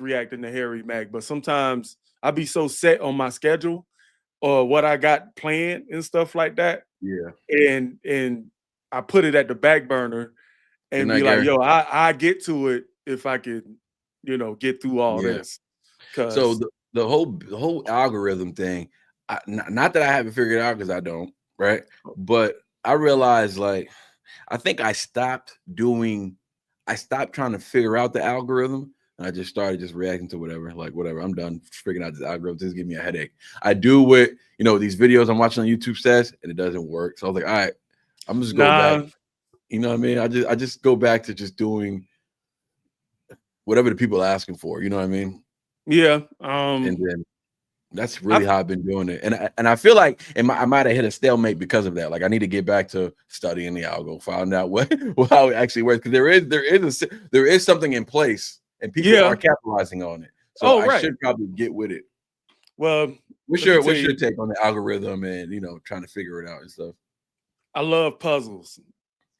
reacting to Harry Mack, but sometimes I be so set on my schedule or what I got planned and stuff like that, Yeah. and I put it at the back burner Good and night, be like, Gary. yo, I get to it if I could, get through all Yeah. this. So Cause the whole algorithm thing, not that I haven't figured it out because I don't, right? But I realized like I think I stopped trying to figure out the algorithm. And I just started just reacting to whatever, like whatever. I'm done figuring out this algorithm. Just give me a headache. I do what these videos I'm watching on YouTube says, and it doesn't work. So I was like, all right, I'm just go back. nah, You know what I mean? I just go back to just doing whatever the people are asking for. You know what I mean? yeah. And then that's I really how I've been doing it. And I feel like I might have hit a stalemate because of that. Like I need to get back to studying the algo, find out how it actually works. Because there is something in place and people yeah. are capitalizing on it. So Oh, I right. should probably get with it. Well, What's let me your tell what's your you, take on the algorithm and trying to figure it out and stuff? I love puzzles.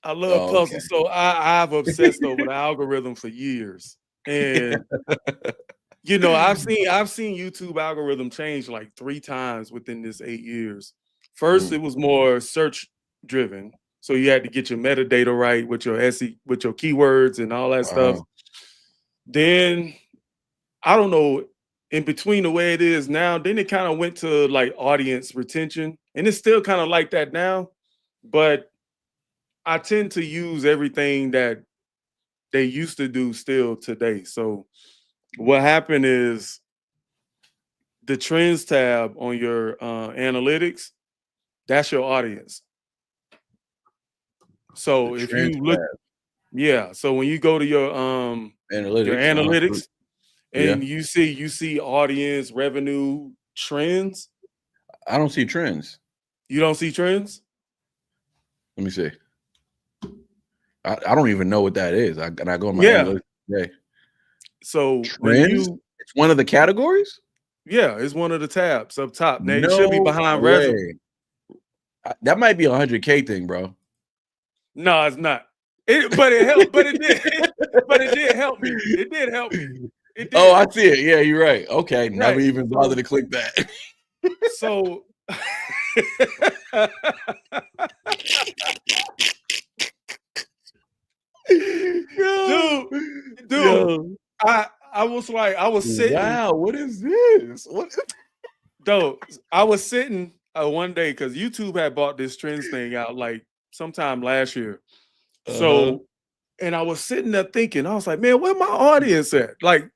I love Oh, okay. puzzles. So I've obsessed over the algorithm for years. And I've seen YouTube algorithm change like 3 times within this 8 years. First, Mm, it was more search driven. So you had to get your metadata right with your SE with your keywords and all that stuff. uh-huh. Then I don't know, in between the way it is now, then it kind of went to like audience retention. And it's still kind of like that now, but I tend to use everything that they used to do still today. So what happened is the trends tab on your analytics, that's your audience. The So if you trends look, tab, yeah. So when you go to your analytics. analytics Yeah. and you see audience revenue trends, I don't see trends. you don't see trends. Let me see. I don't even know what that is. I go on my Yeah. analytics today. So when Trends? It's one of the categories? yeah, it's one of the tabs up top. Now it should be No behind resume. way. That might be a 100K thing, bro. No, it's not. But it helped. But it did. But it did help me. It did help me. It Oh, did. I see it. Yeah, you're right. Okay, never Right. even bothered to click that. So Yo, dude, dude, yo. I was like, I was sitting, Wow, what is this? What is though. I was sitting one day because YouTube had bought this trends thing out like sometime last year. Uh-huh. So And I was sitting there thinking, I was like, man, where my audience at? Like,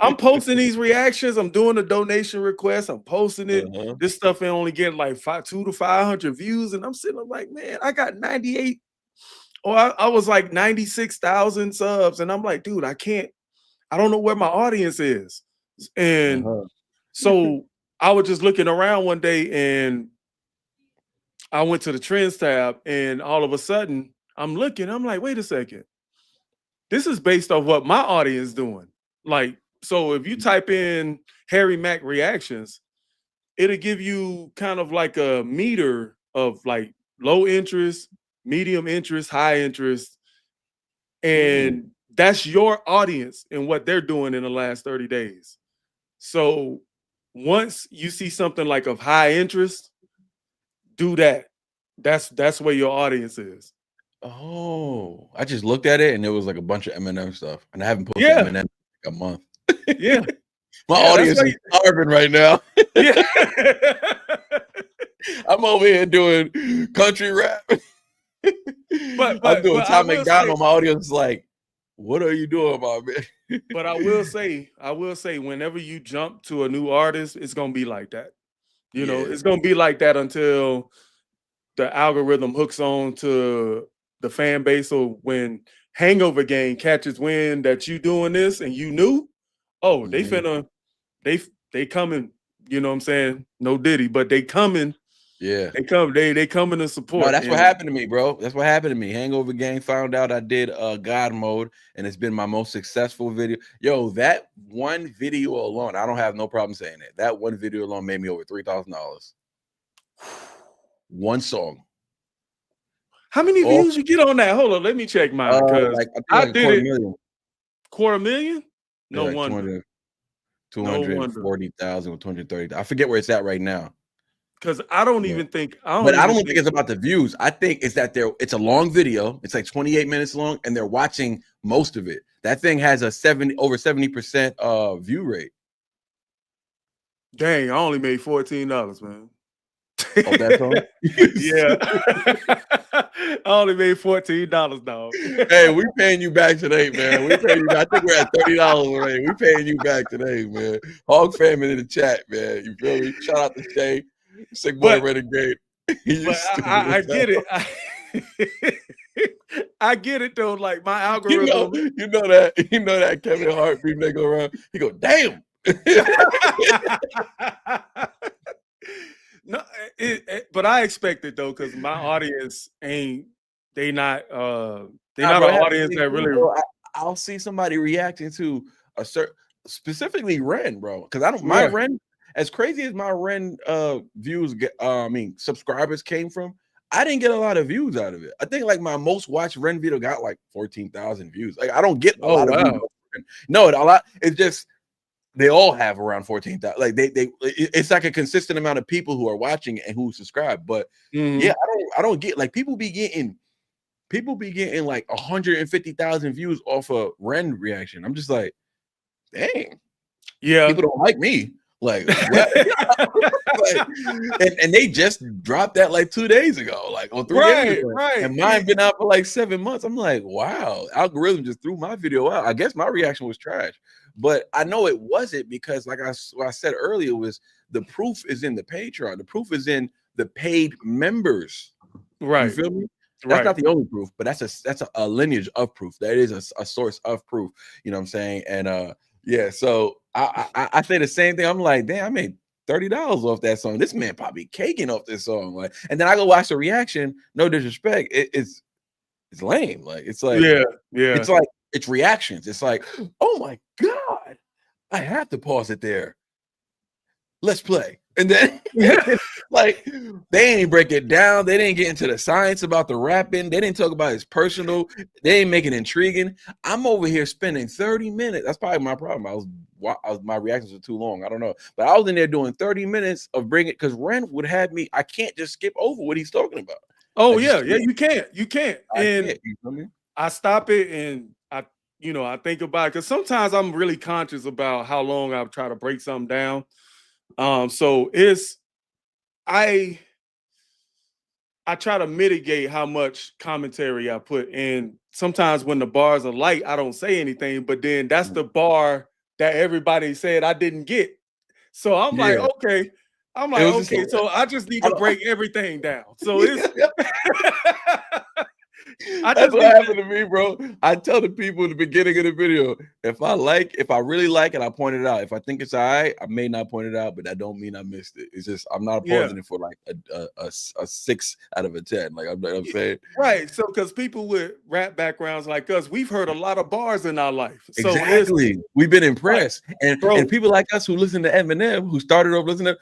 I'm posting these reactions, I'm doing a donation request, I'm posting it. Uh-huh. This stuff ain't only getting like 2 to 500 views. And I'm sitting there like, man, I got 98, or I was like 96,000 subs. And I'm like, dude, I don't know where my audience is. And Uh-huh. so I was just looking around one day and I went to the trends tab, and all of a sudden I'm looking, I'm like, wait a second. This is based off what my audience doing. Like, so if you type in Harry Mack reactions, it'll give you kind of like a meter of like low interest, medium interest, high interest, Mm. and that's your audience and what they're doing in the last 30 days. So once you see something like of high interest, do that. That's where your audience is. Oh, I just looked at it and it was like a bunch of Eminem stuff, and I haven't posted Yeah, Eminem in like a month. yeah, My yeah. That's audience why. is starving right now. Yeah. I'm over here doing country rap. I'm doing But I Tom will say, McDonald. My audience is like, "What are you doing, my man?" but I will say, whenever you jump to a new artist, it's gonna be like that. You know, Yeah, it's gonna be like that until the algorithm hooks on to the fan base. So when Hangover Gang catches wind that you doing this and you knew, oh, they mhm, finna they they coming. You know what I'm saying? No Diddy, but they coming. yeah. They coming to No, support. that's what And happened to me, bro. That's what happened to me. Hangover Gang found out I did God mode, and it's been my most successful video. Yo, that one video alone, I don't have no problem saying it. That one video alone made me over $3,000. One song. how many All views you get on that? Hold on, let me check mine because like I think I like a did quarter it million. quarter million. Yeah, No like wonder. two No hundred wonder. forty thousand or 230. I forget where it's at right now. Because Yeah. I don't But I don't even think think it's about the views. I think it's that it's a long video. It's like 28 minutes long, and they're watching most of it. That thing has a over 70% view rate. dang, I only made $14, man. Oh, that's all. Yeah. I only made $14, dog. Hey, we paying you back today, man. We paying you back. I think we're at $30 already. We paying you back today, man. Hog family in the chat, man. You feel me? Shout out to Shay, Sick Boy but Renegade. You but stupid I as hell. get it. I get it though. Like my algorithm. You know that Kevin Hart beat they go around. He go, damn. No, but I expect it though, because my audience ain't they Nah, not bro, an it happens to audience me that too, really bro. I'll see somebody reacting to a certain, specifically Ren, bro. Because I don't my right. Ren, as crazy as my Ren views I mean subscribers came from, I didn't get a lot of views out of it. I think like my most watched Ren video got like 14,000 views. Like I don't get a Oh lot of views. wow. No, a lot. It's just they all have around 14,000. Like it's like a consistent amount of people who are watching and who subscribe. But yeah, Mhm. I don't get like people be getting like 150,000 views off a Ren reaction. I'm just like, dang, Yeah. people don't like me. Like what? Like, and they just dropped that like 2 days ago, like or 3 days Right, ago. right. And mine been out for like 7 months. I'm like, wow, algorithm just threw my video out. I guess my reaction was trash, but I know it wasn't because, like what I said earlier, was the proof is in the Patreon. The proof is in the paid members. You Right, feel me? That's right. not the only proof, but that's a lineage of proof. That is a source of proof. You know what I'm saying? And yeah, so I say the same thing. I'm like, damn, I made $30 off that song. This man probably caking off this song. Like, and then I go watch the reaction. No disrespect, it's lame. Like Yeah, yeah. it's like it's reactions. It's like, oh my god, I have to pause it there. Let's play. And then like they ain't break it down. They didn't get into the science about the rapping. They didn't talk about his personal. They ain't make it intriguing. I'm over here spending 30 minutes. That's probably my problem. My reactions were too long. I don't know. But I was in there doing 30 minutes of bringing because Ren would have me. I can't just skip over what he's talking about. I Oh just yeah, yeah, can't. you can't. You can't. I And can't. You feel me? I stop it and I think about it because sometimes I'm really conscious about how long I try to break something down. So I I try to mitigate how much commentary I put in sometimes when the bars are light, I don't say anything, but then that's the bar that everybody said I didn't get. So I'm like, Yeah, okay. I'm it like, was just okay, so I just need I to don't- break everything down. So it's I that's just what need to. happened to me, bro. I tell the people in the beginning of the video, if I really like it, I point it out. If I think it's all right, I may not point it out, but that don't mean I missed it. It's just I'm not Yeah. pausing it for like a 6 out of a 10. Like I'm y- saying. Right. So because people with rap backgrounds like us, we've heard a lot of bars in our life. So it's Exactly. We've been like, impressed. And bro, people like us who listen to Eminem, who started off listening to,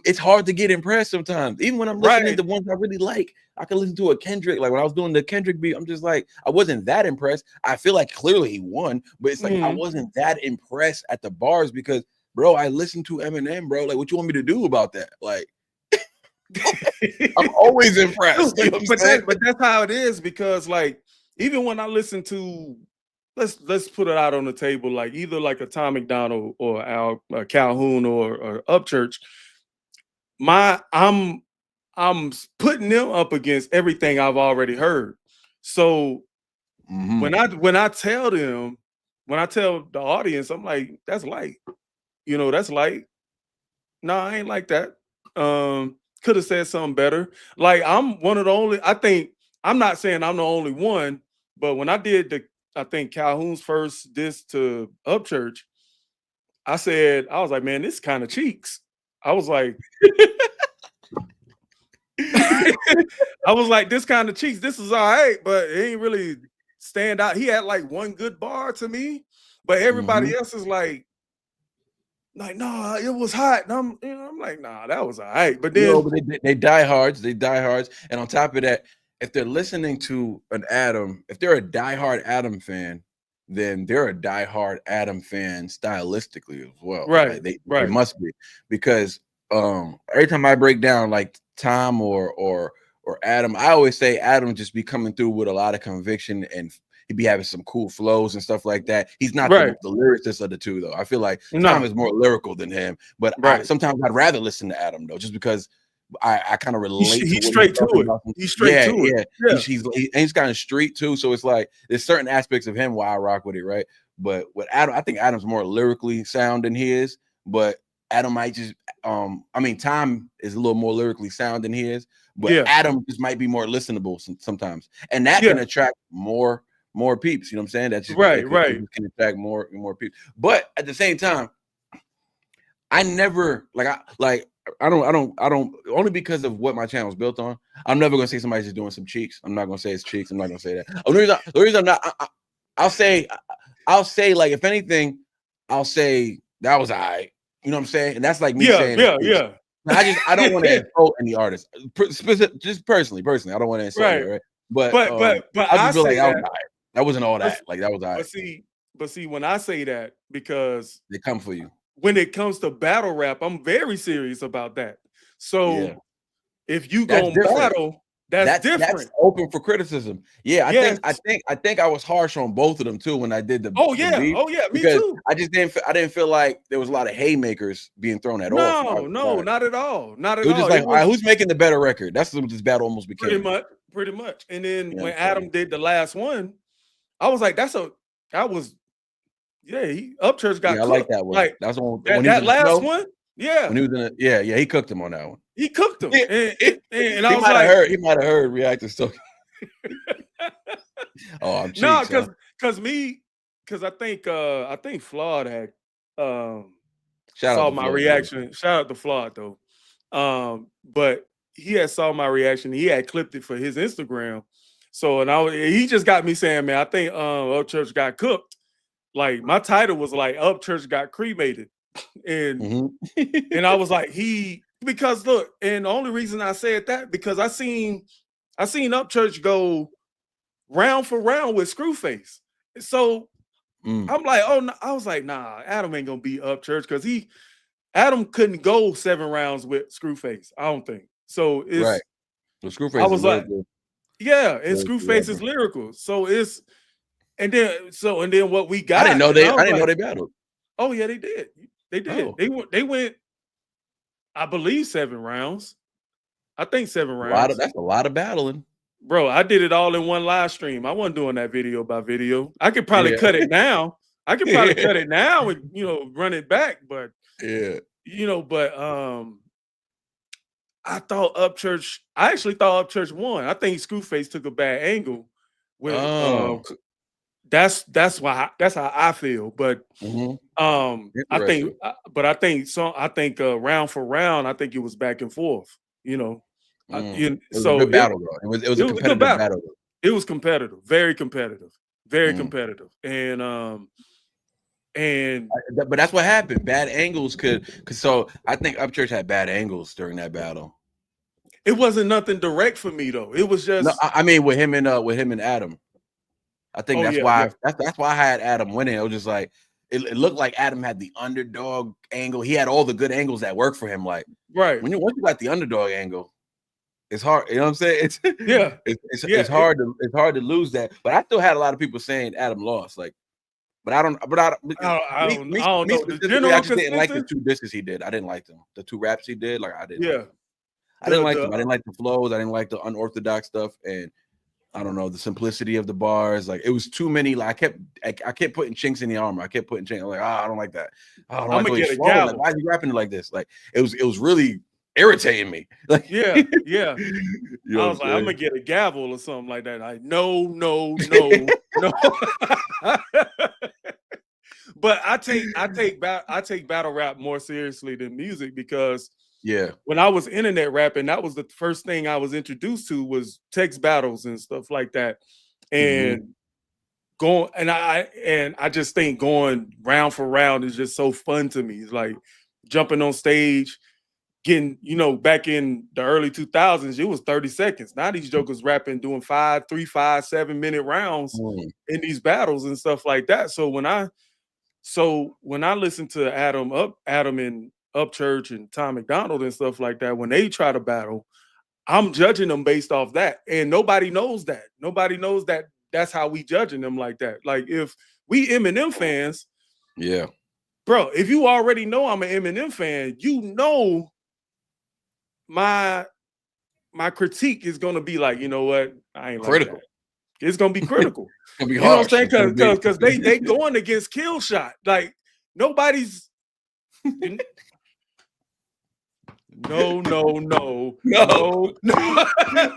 it's hard to get impressed sometimes. Even when I'm listening right. to ones I really like, I can listen to a Kendrick. Like when I was doing the Kendrick beat, I'm just like, I wasn't that impressed. I feel like clearly he won, but it's like I Mhm. wasn't that impressed at the bars because, bro, I listened to Eminem, bro. Like, what you want me to do about that? Like, I'm always No, impressed. You know what I'm but saying? that's how it is because like even when I listen to let's put it out on the table like either like a Tom McDonald or Al Calhoun or Upchurch, my putting them up against everything I've already heard. So Hmm. when I tell them, when I tell the audience, I'm like, that's light, that's light. No, I ain't like that. Could have said something better. Like I'm one of the only. I think I'm not saying I'm the only one, but when I did I think Calhoun's first diss to Upchurch, I was like, man, this kind of cheeks. I was like, I was like, this kind of cheeks. This is all right, but it ain't really stand out. He had like one good bar to me, but Hmm. everybody else is like, nah, it was hot. And I'm like, nah, that was all right. But No, then, but they die hards. They die hards. And on top of that, if they're listening to an Adam, if they're a diehard Adam fan, then they're a diehard Adam fan stylistically as well. right, Like they right. must be because every time I break down like Tom or Adam, I always say Adam just be coming through with a lot of conviction and he'd be having some cool flows and stuff like that. He's not Right. the lyricist of the two though. I feel like Tom No. is more lyrical than him, but I Right. sometimes I'd rather listen to Adam though, just because I kind of relate to He's what he's straight to talking it. about. He's straight Yeah, to it. yeah. Yeah. He's kind of street too. So it's like there's certain aspects of him why I rock with it, right? But with Adam, I think Adam's more lyrically sound than he is. But Adam might just I mean, Tom is a little more lyrically sound than he is, but Yeah. Adam just might be more listenable sometimes. And that Yeah. can attract more peeps. You know what I'm saying? Right. It Right. can attract more peeps. But at the same time, I never I don't only because of what my channel is built on. I'm never gonna say somebody's just doing some cheeks. I'm not gonna say it's cheeks. I'm not gonna say that. The reason I'm not, I'll say, like if anything, I'll say that was all right. You know what I'm saying? And that's like me Yeah. saying it's Yeah. cheeks. Yeah. I don't want to insult any artist. Just personally, I don't want to insult Right. anybody. Right? But But I I just feel like say that was that. all right. That wasn't all But that. Like that was all right. but see, when I say that, because They come for you. when it comes to battle rap, I'm very serious about that. Yeah, So if you that's gonna different. battle, that's That's different. open for criticism. Yeah, Yes. I think I was harsh on both of them too when I did Oh the yeah. beef Oh yeah. Me because too. I didn't feel like there was a lot of haymakers being thrown at all from No. either No. side. Not at all. Not It at was all. just like, It all right, was who's making the better record? That's what this battle almost pretty became. much. Pretty much. And then You know what when I'm saying? Adam did the last one, I was like, that was yeah, Upchurch got Yeah, I like cooked. that one. Like That's the one that when he was that in the last snow. one, yeah, When he was in the yeah, he cooked him on that one. he cooked him. And I He was might have like, heard reacting so oh, I'm no, cheeks, huh? because I think Flawed had um Shout out saw to my Floyd, man. reaction. Shout out to Flawed though. But he had saw my reaction. He had clipped it for his Instagram. So he just got me saying, man, I think Upchurch got cooked. Like my title was like Upchurch got cremated. And Mhm. And I was like, because look, and the only reason I said that because I seen Upchurch go round for round with Screwface. So Mm, I'm like, oh no, I was like, nah, Adam ain't gonna beat Upchurch because Adam couldn't go 7 rounds with Screwface. I don't think. So right. it's The I Screwface is was like, lyrical. yeah, and Yeah, Screwface is bro. lyrical. So it's and then what we got, and I I was didn't know like, they battled. oh yeah, they did. They did. Oh, They went, I believe 7 rounds. I think 7 rounds. that's a lot of battling. bro, I did it all in one live stream. I wasn't doing that video by video. I could probably Yeah. cut it now. I could probably cut it now and run it back, but Yeah. but I actually thought Upchurch won. I think Screwface took a bad angle with Oh. that's how I feel. But Interesting. I think round for round, I think it was back and forth. It was a So good battle, though. It was it a was a good competitive battle. battle, though. It was competitive, very competitive, very Mm. competitive, and But that's what happened. Bad angles so I think Upchurch had bad angles during that battle. it wasn't nothing direct for me though. It was No, just I mean with him and Adam. I think that's why yeah. that's why I had Adam winning. It was just like it looked like Adam had the underdog angle. He had all the good angles that work for him. Like Right. once you got the underdog angle, it's hard. You know what I'm saying? It's hard to lose that. But I still had a lot of people saying Adam lost. Like, but I don't I don't know. The specifically, I general just didn't like the consensus. 2 discs he did. I didn't like them. The 2 raps he did, like I didn't like Yeah. them. I didn't like The them. I didn't like the flows. I didn't like the unorthodox stuff, and I don't know the simplicity of the bars. Like it was too many. Like I kept putting chinks in the armor. I kept putting chinks. I'm like, I don't like that. I don't I'm like the gonna way get he's a flowing. Like, gavel. why is he rapping it like this? Like it was really irritating me. Like Yeah. you I know was what like, I'm I'm gonna saying? get a gavel or something like that. Like, no, no, no, no. But I take battle rap more seriously than music because Yeah. when I was internet rapping, that was the first thing I was introduced to was text battles and stuff like that. And I just think going round for round is just so fun to me. It's like jumping on stage, getting, back in the early 2000s, it was 30 seconds. Now these jokers rapping, doing 5, 3, 5, 7 minute rounds in these battles and stuff like that. So when I listen to Adam and Upchurch and Tom McDonald and stuff like that, when they try to battle, I'm judging them based off that. And nobody knows that. Nobody knows that that's how we judging them like that. Like if we Eminem fans, Yeah. bro, if you already know I'm an Eminem fan, my critique is gonna be like, you know what? I ain't Critical. like that. It's gonna be critical. It's gonna be You know harsh. what I'm saying? It's gonna Because be- they going against Kill Shot. Like nobody's no.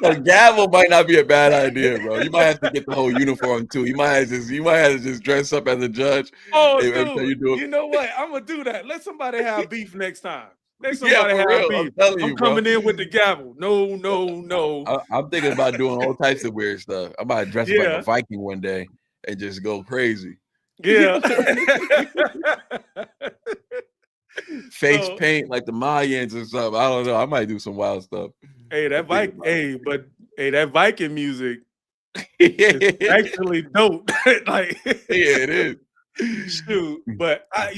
A gavel might not be a bad idea, bro. You might have to get the whole uniform too. You might have to just dress up as a judge. Oh, every time dude, you do it. you know what? I'm gonna do that. Let somebody have beef next time. Let Yeah, somebody for have real. beef. I'm telling you, I'm bro. coming in with the gavel. No. I'm thinking about doing all types of weird stuff. I might dress up like Yeah. a Viking one day and just go crazy. Yeah. Face paint like the Mayans or something. I don't know. I might do some wild stuff. Hey, that Viking music is actually dope. Like, yeah, it is. Shoot, but I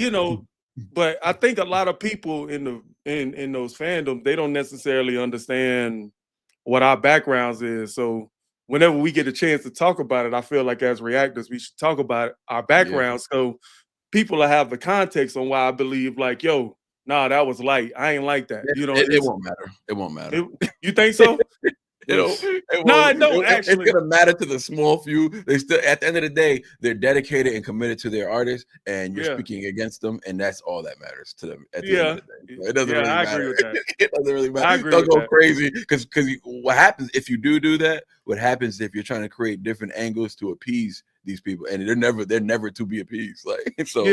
think a lot of people in those fandoms, they don't necessarily understand what our backgrounds is. So whenever we get a chance to talk about it, I feel like as reactors, we should talk about our backgrounds. So people will have the context on why I believe like, yo, nah, that was light. I ain't like that. It won't matter. It won't matter. You think so? No, it don't actually. It's gonna matter to the small few. They still, at the end of the day, they're dedicated and committed to their artists, and you're speaking against them, and that's all that matters to them. At the end of the day, so it doesn't really matter. I agree with that. It doesn't really matter. I agree Don't with go crazy because what happens if you do that? What happens if you're trying to create different angles to appease these people, and they're never to be appeased. Like so,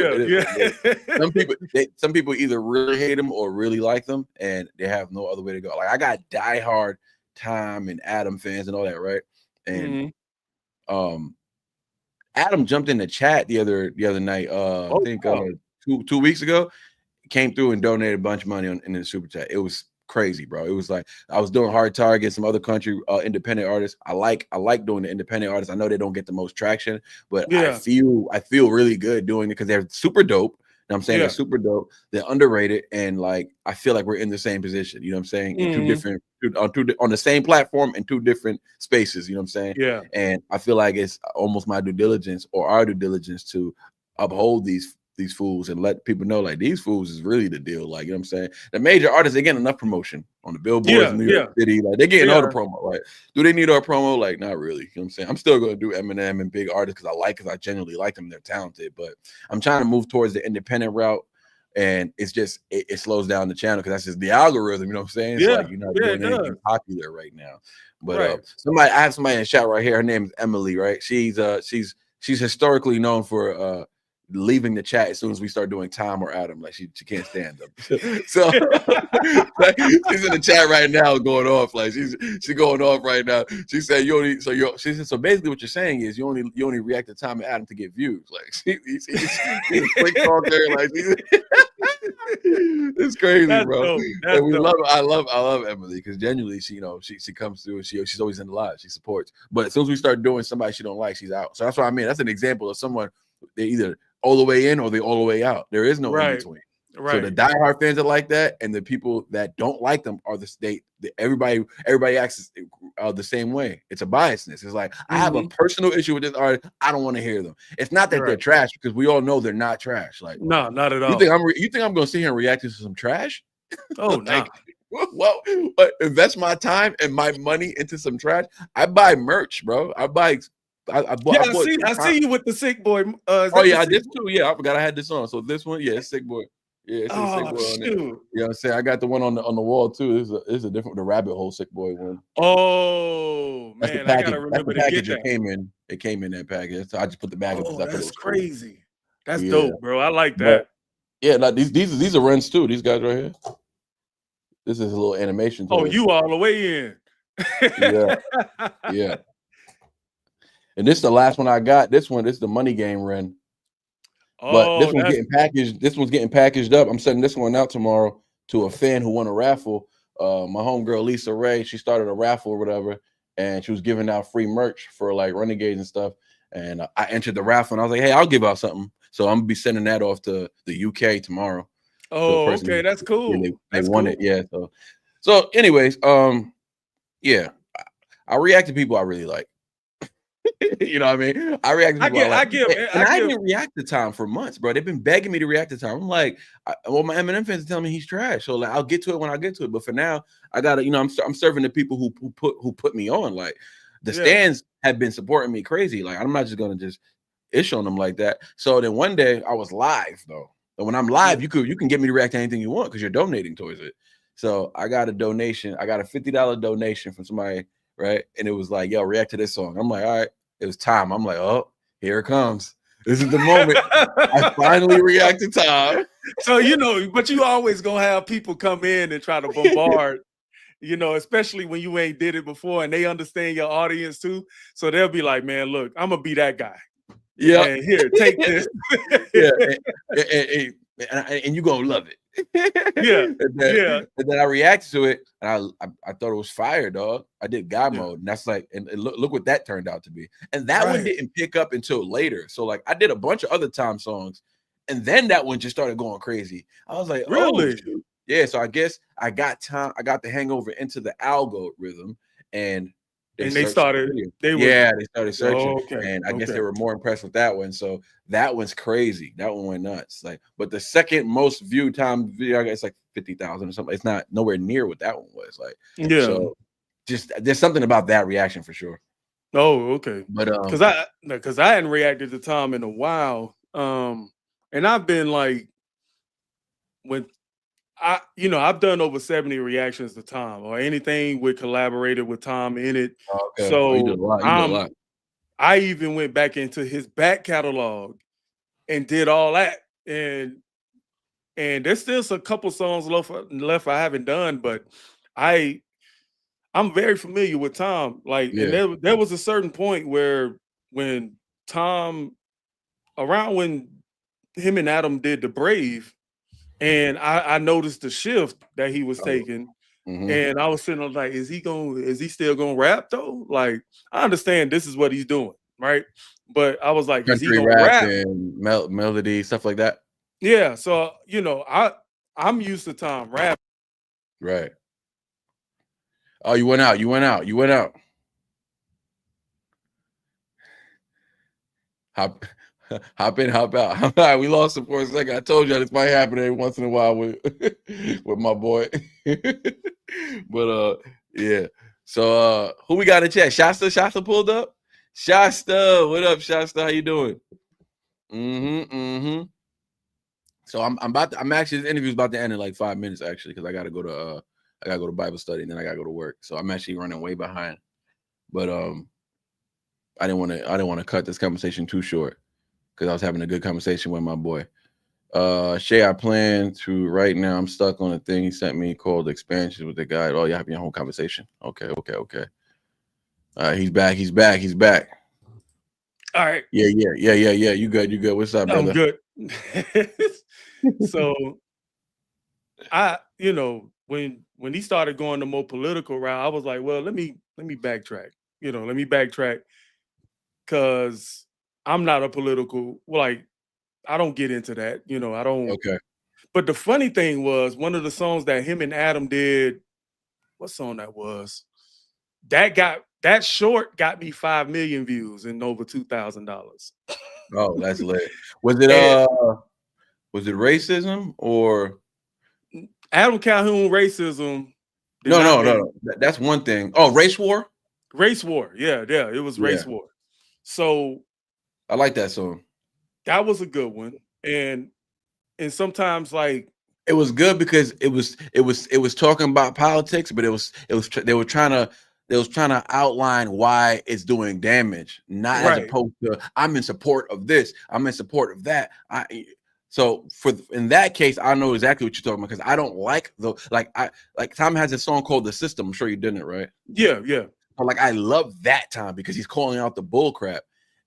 some people either really hate them or really like them, and they have no other way to go. Like I got diehard Tom and Adam fans and all that, right? And Adam jumped in the chat the other night. I think 2 weeks ago, came through and donated a bunch of money in the super chat. It was crazy, bro. It was like I was doing Hard Target, some other country independent artists. I like doing the independent artists. I know they don't get the most traction, but I feel really good doing it because they're super dope. You know what I'm saying? They're super dope. They're underrated, and like I feel like we're in the same position. You know what I'm saying? In two different on the same platform in 2 different spaces. You know what I'm saying? Yeah. And I feel like it's almost my due diligence or our due diligence to uphold these these fools and let people know like these fools is really the deal. Like, you know what I'm saying? The major artists, they getting enough promotion on the billboards Yeah, in New York yeah, City. Like, they're getting all the yeah, promo. Like, do they need our promo? Like, not really. You know what I'm saying? I'm still gonna do Eminem and big artists because I genuinely like them. They're talented, but I'm trying to move towards the independent route. And it's just it slows down the channel because that's just the algorithm, you know what I'm saying? It's yeah, like you're not yeah. doing It does. anything popular right now. But Right. I have somebody in the chat right here. Her name is Emily, right? She's historically known for leaving the chat as soon as we start doing Tom or Adam. Like she can't stand them. So like, she's in the chat right now going off. Like she's going off right now. She said she said so basically what you're saying is you only react to Tom and Adam to get views. Like she's a quick talker. Like it's crazy, That's bro. dope. And That's we dope. I love Emily because genuinely she comes through and she's always in the live. She supports. But as soon as we start doing somebody she don't like, she's out. So that's what I mean. That's an example of someone they either all the way in or they all the way out. There is no in Right. between. So the Right. diehard fans are like that, and the people that don't like them are everybody acts the same way. It's a biasness. It's like I have a Hmm. personal issue with this artist. I don't want to hear them. It's not that they're Right. trash because we all know they're not trash. Like No, not at you all. think I'm going to sit here and react to some trash? Oh, Like, nah. well, invest my time and my money into some trash. I buy merch, bro. I Yeah, bought two I see you with the Sick Boy. Is Oh that the yeah, I Sick did Boy? too. Yeah, I forgot I had this on. So this one, yeah, it's Sick Boy. Yeah, it's a Sick Oh Boy on it. shoot. You know what I'm saying? I got the one on the wall too. This is a different the rabbit hole Sick Boy one. Oh That's the man, I gotta package. That's the remember to get package it that. came in. It came in that package. So I just put the bag up because Oh, I thought it that's was cool. crazy. That's Yeah. dope, bro. I like But that. yeah, like these are runs too. These guys right here. This is a little animation Oh, toy. you all the way in. Yeah, yeah. And this is the last one I got. This is the money game run. But Oh, that's This one's getting packaged up. I'm sending this one out tomorrow to a fan who won a raffle. My homegirl Lisa Ray, she started a raffle or whatever, and she was giving out free merch for like Renegades and stuff. And I entered the raffle, and I was like, "Hey, I'll give out something." So I'm gonna be sending that off to the UK tomorrow to a oh, person okay. That's who cool. they That's won it. cool. Yeah. So anyways, yeah, I react to people I really like. You know what I mean? I react to people I like. And I I give didn't react to Tom for months, bro. They've been begging me to react to Tom. I'm like, well, my Eminem fans are telling me he's trash. So like, I'll get to it when I get to it. But for now, I gotta, I'm serving the people who put me on. Like the yeah, stands have been supporting me crazy. Like I'm not just gonna just ish on them like that. So then one day I was live though. And when I'm yeah. live, you can get me to react to anything you want because you're donating towards it. So I got a donation. I got a $50 donation from somebody, right? And it was like, yo, react to this song. I'm like, all right. It was time. I'm like, oh, here it comes. This is the moment. I finally react to Tom. So but you always gonna have people come in and try to bombard, especially when you ain't did it before and they understand your audience too. So they'll be like, man, look, I'm gonna be that guy. Yeah. And here, take this. Yeah. And you're gonna love it. Yeah, yeah, and then I reacted to it and I thought it was fire, dog. I did God yeah. mode, and that's like, and look what that turned out to be. And that one Right. didn't pick up until later. So like I did a bunch of other Tom songs, and then that one just started going crazy. I was like, oh Really? shoot. Yeah, so I guess I got the hangover into the algorithm, and they And they searched the started, video. they were, Yeah, they started searching, oh, okay, and I guess they okay. were more impressed with that one. So that one's crazy. That one went nuts. Like, but the second most viewed time video, I guess like 50,000 or something. It's not nowhere near what that one was. Like, Yeah. so just there's something about that reaction for sure. Oh, okay. But Because I hadn't reacted to Tom in a while. And I've been like, when I've done over 70 reactions to Tom or anything with collaborated with Tom in it. okay, oh, you did a So lot. You did a lot. I even went back into his back catalog and did all that. And there's still a couple songs left I haven't done, but I I'm very familiar with Tom. Like, and Yeah. there was a certain point where when Tom around when him and Adam did the Brave, and I noticed the shift that he was Oh, taking. mhm. And I was sitting there like, is he still gonna rap though? Like, I understand this is what he's doing, right? But I was like, is he Country gonna rap rap? and melody stuff like that. Yeah. So, I'm used to Tom rap. Right. Oh, you went out. You went out. You went out. Hop. Hop in, hop out. All right, we lost him for a second. I told you this might happen every once in a while with with my boy. But yeah. So who we got in chat? Shasta? Shasta pulled up? Shasta, what up, Shasta? How you doing? Mm-hmm. Mm-hmm. So I'm actually this interview's about to end in like 5 minutes actually, because I gotta go to Bible study and then I gotta go to work. So I'm actually running way behind. But I didn't want to cut this conversation too short because I was having a good conversation with my boy. Shay, I plan to right now. I'm stuck on a thing he sent me called expansions with the guy. Oh, you having your whole conversation. Okay, okay, okay. All right, he's back. He's back. He's back. All right, Yeah, yeah, yeah, yeah, yeah. You good? You good? What's up, I'm brother? good. So when he started going the more political route, I was like, well, let me backtrack. Let me backtrack because I'm not a political like I don't get into that. I don't. Okay. But the funny thing was one of the songs that him and Adam did. What song that was? That short got me 5 million views and over $2,000. Oh, that's lit. Was it And was it racism or Adam Calhoun racism did no, not no, no, make no. That's one thing. Oh, race war? race war. Yeah, yeah, it was Yeah. race war. So I like that song. that was a good one. And sometimes like It was good because it was talking about politics, but they was trying to outline why it's doing damage, not as right. opposed to I'm in support of this, I'm in support of that. So for in that case, I know exactly what you're talking about because I don't like the like Tom has a song called The System. I'm sure you didn't, right? Yeah, yeah. But like I love that time because he's calling out the bull crap.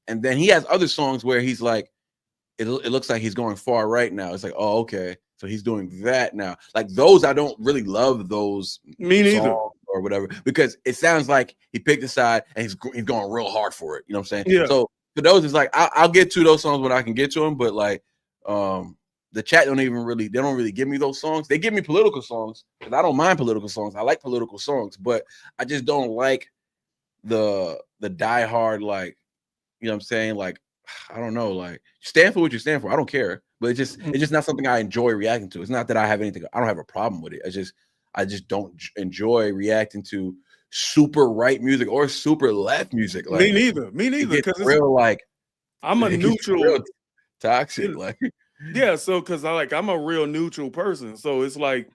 And then he has other songs where he's like, it looks like he's going far right now. It's like, oh, okay. So he's doing that now. Like those, I don't really love those Me neither. songs or whatever because it sounds like he picked a side and he's going real hard for it. You know what I'm saying? Yeah. So for those, it's like I'll get to those songs when I can get to them, but like the chat they don't really give me those songs. They give me political songs because I don't mind political songs. I like political songs, but I just don't like the diehard like you know what I'm saying like I don't know, like stand for what you stand for. I don't care, but it's just not something I enjoy reacting to. It's not that I have anything. I don't have a problem with it. I just don't enjoy reacting to super right music or super left music. Me Like neither. Me it neither. gets Because it's real like I'm a it gets real neutral. toxic. You Like Yeah, so because I'm a real neutral person. So it's like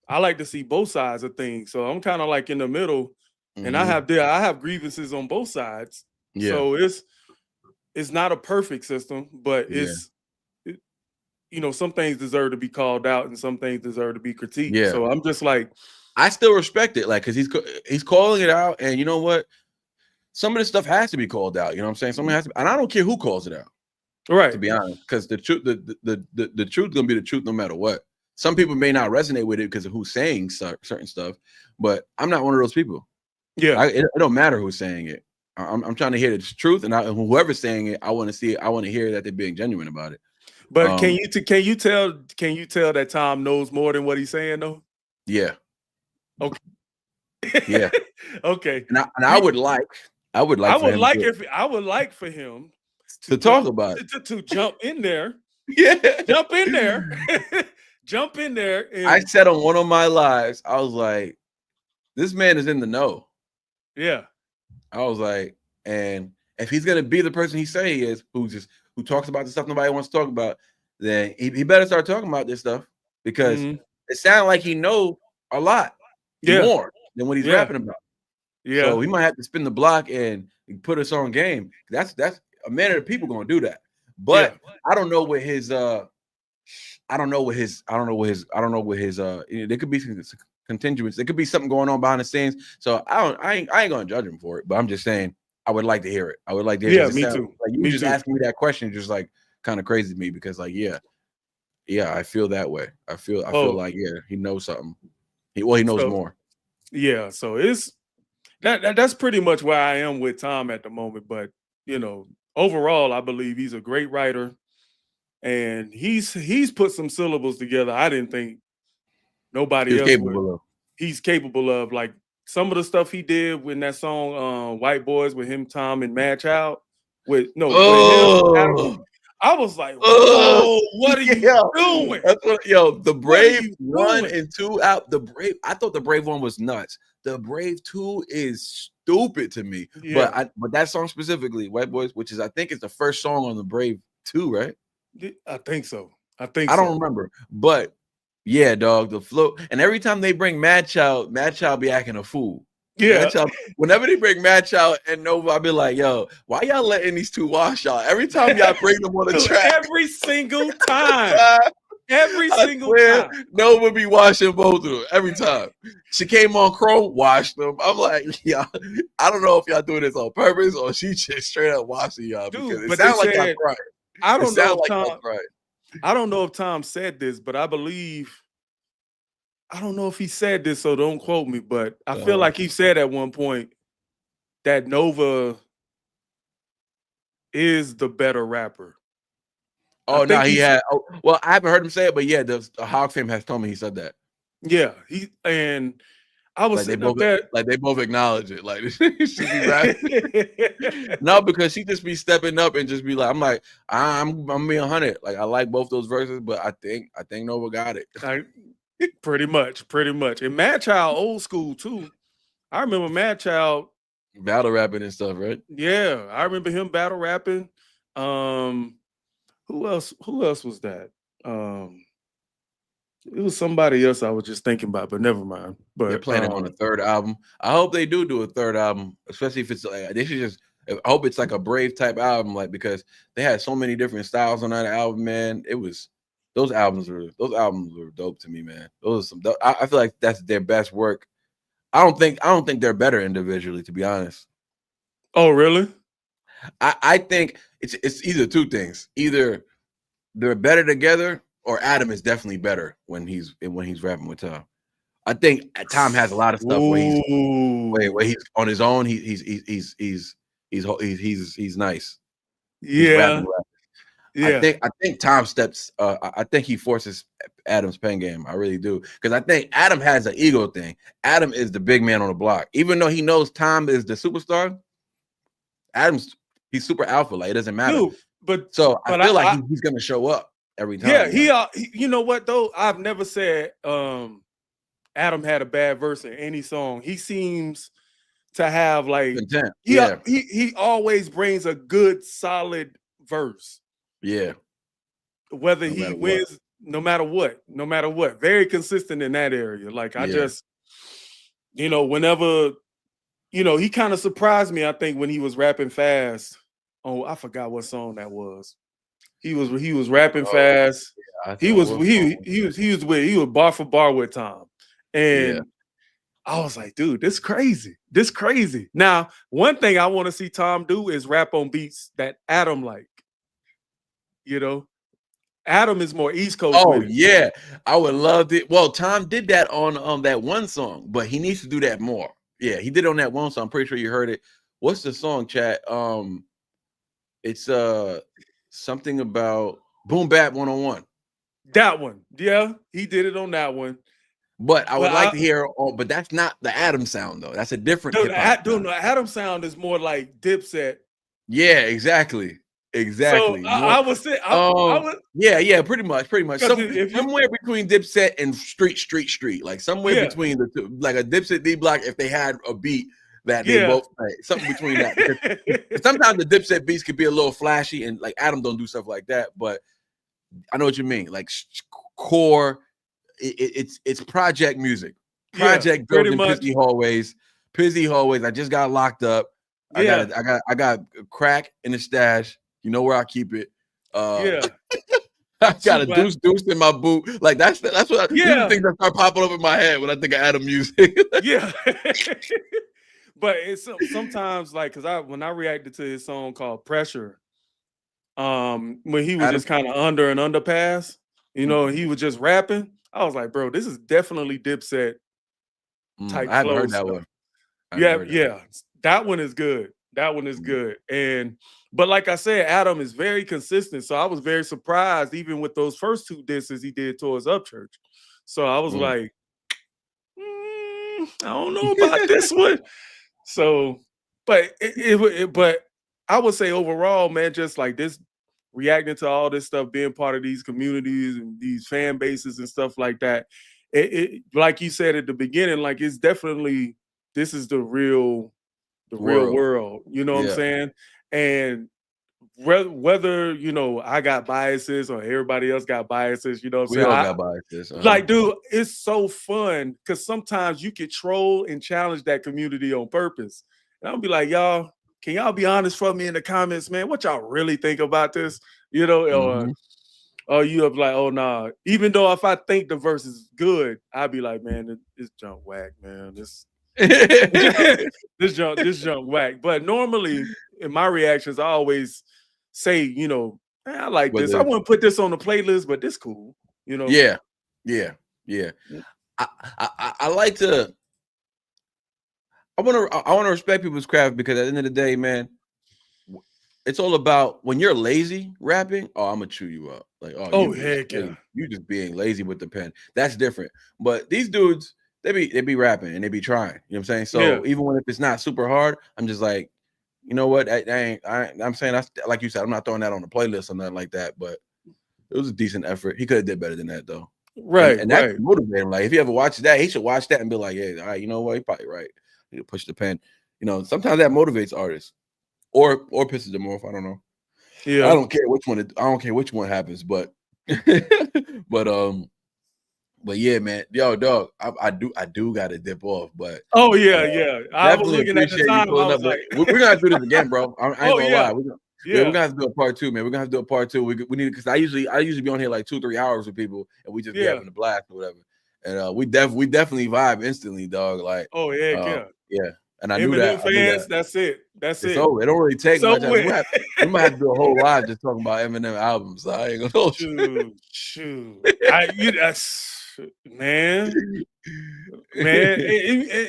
I like to see both sides of things. So I'm kind of like in the middle, and mm-hmm. I have grievances on both sides. Yeah, So it's not a perfect system, but yeah, it, some things deserve to be called out and some things deserve to be critiqued. yeah. So I'm just like, I still respect it, like because he's calling it out, and you know what? Some of this stuff has to be called out. You know what I'm saying? Something has to, and I don't care who calls it out. To right, be honest, because the truth, the truth is gonna be the truth no matter what. Some people may not resonate with it because of who's saying certain stuff, but I'm not one of those people. yeah. It don't matter who's saying it. I'm trying to hear the truth, and whoever's saying it, I want to see it. I want to hear that they're being genuine about it. But can you tell that Tom knows more than what he's saying though? Yeah, Okay, yeah, okay. and We I would like for him I would like for him to to talk about it. to jump in there, Yeah, jump in there, jump in there, I and said on one of my lives, I was like, this man is in the know. yeah, I was like, and if he's gonna be the person he say he is, who talks about the stuff nobody wants to talk about, then he better start talking about this stuff because mhm, it sounds like he know a lot yeah, more than what he's yeah, rapping about. yeah, So he might have to spin the block and put us on game. That's a man of the people gonna do that. yeah. But I don't know what his there could be some contingents. There could be something going on behind the scenes. So I ain't gonna judge him for it, but I'm just saying I would like to hear it. I would like to hear Yeah, because it me sounds too. like you Me just too. asking me that question, just like kind of crazy to me because like yeah, I feel that way. I feel Oh, like he knows something. He knows so more. yeah, so it's that's pretty much where I am with Tom at the moment. But overall, I believe he's a great writer, and he's put some syllables together. I didn't think He nobody was else would. capable of. He's capable of like some of the stuff he did with that song "White Boys" with him, Tom, and Mad Child. With no, with him, Adam. Oh. I was like, Ugh, whoa, what are you yeah, doing? that's what. Yo, the What are Brave you 1 doing? and 2 out. The Brave. I thought the Brave 1 was nuts. The Brave 2 is stupid to me. Yeah, But that song specifically, White Boys, which is I think it's the first song on the Brave 2, right? I think so. I think I don't so. remember, but yeah, dog, the flow. And every time they bring Mad Child be acting a fool. Mad Yeah. Child, whenever they bring Mad Child and Nova, I be like, yo, why y'all letting these two wash y'all? Every time y'all bring them on the Dude, track, every single time. Every I single swear, time. Nova be washing both of them every time. She came on Chrome, washed them. I'm like, yeah, I don't know if y'all doing this on purpose or she just straight up washing y'all because Dude, it but they sounds like y'all said, crying. I It don't know sounds if like y'all Tom, crying. I don't know if Tom said this, but I don't know if he said this, so don't quote me, but I feel Uh-huh. like he said at one point that Nova is the better rapper. I Oh no, think he he's had. Oh, well, I haven't heard him say it, but yeah, the Hog fam has told me he said that. yeah, and I was sitting up there. Like they both acknowledge it. Like she be rapping. No, because she just be stepping up and just be like, I'm being 100. Like I like both those verses, but I think Nova got it. I, pretty much. And Mad Child old school too. I remember Mad Child. Battle rapping and stuff, right? Yeah, I remember him battle rapping. Um, who else? Who else was that? Um, it was somebody else I was just thinking about, but never mind. They're But planning on a third album. I hope they do a third album, especially if it's like they should just. I hope it's like a Brave type album, like because they had so many different styles on that album, man. It was those albums were dope to me, man. Those are some. I feel like that's their best work. I don't think they're better individually, to be honest. oh, really? I think it's either two things. Either they're better together, or Adam is definitely better when he's rapping with Tom. I think Tom has a lot of stuff where Ooh, he's on his own. He's nice. He's yeah, rapping well. yeah. I think Tom steps. I think he forces Adam's pen game. I really do because I think Adam has an ego thing. Adam is the big man on the block, even though he knows Tom is the superstar. Adam's he's super alpha. Like it doesn't matter. Dude, but So I but feel like I he's gonna show up every yeah, time. Like you know what though? I've never said Adam had a bad verse in any song. He seems to have like content. Yeah, he always brings a good solid verse, yeah. whether No he matter what. wins, no matter what. Very consistent in that area. Like I Yeah. just, whenever, he kind of surprised me, I think, when he was rapping fast. Oh, I forgot what song that was. He was rapping Oh, fast. I thought what song? He was bar for bar with Tom. Yeah. And I was like, dude, this crazy. This crazy. Now, one thing I want to see Tom do is rap on beats that Adam like. You know, Adam is more East Coast Oh with it. yeah, I would love it. Well, Tom did that on that one song, but he needs to do that more. Yeah, he did on that one song. I'm pretty sure you heard it. What's the song, chat? It's something about Boom Bap 101. That one, yeah, he did it on that one. But I would But like to hear. But that's not the Adam sound though. That's a different hip hop dude, sound. the Adam sound is more like Dipset. Yeah, exactly, So exactly. I More. would say I would Yeah, pretty much. because if you Somewhere between Dipset and Street, like somewhere yeah between the two, like a Dipset D Block. If they had a beat that they yeah both play, something between that. Because sometimes the Dipset beats could be a little flashy, and like Adam don't do stuff like that. But I know what you mean. Like core, it's project music, yeah project pretty built in much Pizzy hallways. I just got locked up. yeah I got crack in the stash. You know where I keep it. Uh, yeah I got a super deuce in my boot. Like that's what these are the yeah things that start popping up in my head when I think of Adam music. yeah. But it's sometimes like because when I reacted to his song called Pressure, when he was Adam, just kind of under an underpass, he was just rapping. I was like, bro, this is definitely Dipset type I haven't flow heard that stuff. one. I haven't Yeah, heard that one. yeah, that one is good. That one is Mm, good. But like I said, Adam is very consistent. So I was very surprised, even with those first two disses he did towards Upchurch. So I was mm. like, I don't know about this one. So, but but I would say overall, man, just like this reacting to all this stuff, being part of these communities and these fan bases and stuff like that. It like you said at the beginning, like it's definitely this is the real World. world. You know what I'm Yeah. saying? And whether I got biases or everybody else got biases, you know what I'm We saying? all I got biases. like, dude, it's so fun because sometimes you can troll and challenge that community on purpose. And I'll be like, y'all, can y'all be honest for me in the comments, man? What y'all really think about this? Or Mhm. you up like, oh nah. Even though if I think the verse is good, I'd be like, man, this junk whack, man. This junk whack. But normally in my reactions, I always say, "Man, I like this. I Whether wouldn't put this on the playlist, but this cool, you know. yeah, yeah, yeah. I like to I wanna respect people's craft because at the end of the day, man, it's all about when you're lazy rapping, oh, Imma chew you up. Like, oh, Oh you just heck yeah. lazy. You just being lazy with the pen. That's different. But these dudes, they be rapping and they be trying. You know what I'm saying? Yeah. So even when if it's not super hard, I'm just like, you know what? I'm saying that's like you said, I'm not throwing that on the playlist or nothing like that. But it was a decent effort. He could have did better than that though. And Right, and that's right. motivating. Like if he ever watches that, he should watch that and be like, yeah, all right, you know what? He probably right. He push the pen. Sometimes that motivates artists or pisses them off. I don't know. I Yeah. don't care which one. I don't care which one happens, but but but yeah, man, yo, dog, I do got to dip off, but Oh uh, yeah, yeah. I was definitely looking at the appreciate you time. I pulling was up. But like, we're gonna have to do this again, bro. I ain't oh gonna yeah, lie. We're yeah. gonna have to do a part two, man. We're gonna have to do a part two. We need because I usually be on here like 2-3 hours with people, and we just be Yeah. having a blast or whatever. And we definitely vibe instantly, dog. Like, Oh heck yeah. yeah. And I knew Eminem that. I knew fans, that. that's it. That's It's it. over. It don't really take So much. with We might have to do a whole live just talking about Eminem albums. I ain't gonna hold shoot, shoot. That's man. you. Man,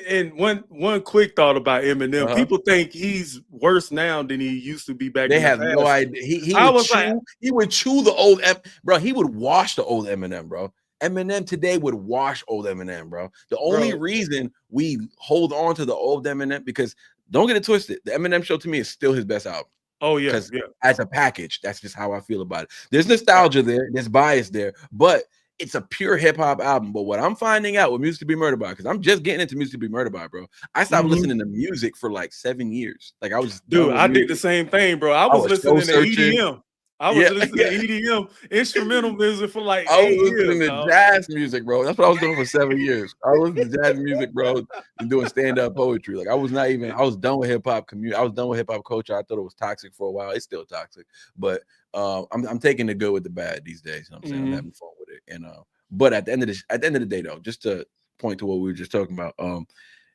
and one quick thought about Eminem. Uh-huh. People think he's worse now than he used to be back They in the have no past. idea. He I would was like, chew. He would chew the old bro. He would wash the old Eminem, bro. Eminem today would wash old Eminem, bro. The only bro, reason we hold on to the old Eminem because don't get it twisted. The Eminem show to me is still his best album. oh yeah, Because yeah. as a package, that's just how I feel about it. There's nostalgia there, there's bias there, but it's a pure hip hop album. But what I'm finding out with Music to Be Murdered By, because I'm just getting into Music to Be Murdered By, bro. I stopped Mhm. listening to music for like 7 years. Like I was just done Dude, with I did the music. same thing, bro. I I was was soul listening to searching. EDM. I was Yeah, listening to yeah. EDM instrumental music for like I was 8 years, listening to dog. jazz music, bro. That's what I was doing for 7 years. I was listening to jazz music, bro, and doing stand-up poetry. Like I was not even. I was done with hip hop community. I was done with hip hop culture. I thought it was toxic for a while. It's still toxic, but I'm taking the good with the bad these days. You know what I'm saying I'm Mhm. having fun with it, and but at the end of the day, though, just to point to what we were just talking about,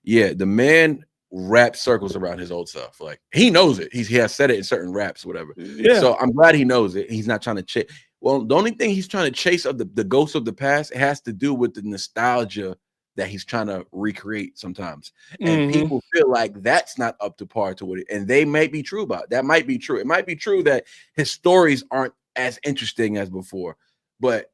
yeah, the man wrapped circles around his old stuff. Like he knows it. He has said it in certain raps, whatever. Yeah. So I'm glad he knows it. He's not trying to chase. Well, the only thing he's trying to chase of the ghosts of the past, it has to do with the nostalgia that he's trying to recreate sometimes. And Mhm. people feel like that's not up to par to it. And they might be true about it. That might be true. It might be true that his stories aren't as interesting as before, but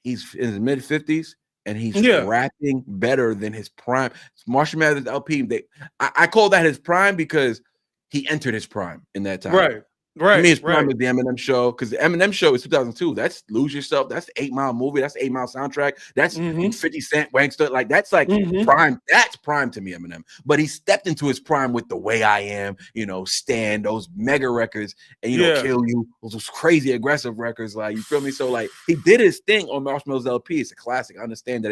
he's in his mid-50s and he's Yeah. rapping better than his prime. Marshall Mathers LP, I call that his prime because he entered his prime in that time. Right. To me, Right. his prime Right. is the Eminem show because the Eminem show is 2002. That's Lose Yourself. That's the 8 Mile movie. That's the 8 Mile soundtrack. That's Mhm. 50 Cent Wankster. Like that's like Mhm. prime. That's prime to me, Eminem. But he stepped into his prime with The Way I Am, Stand, those mega records, and Yeah. Kill You, those crazy aggressive records. Like you feel me? So like he did his thing on Marshmallow's LP. It's a classic. I understand that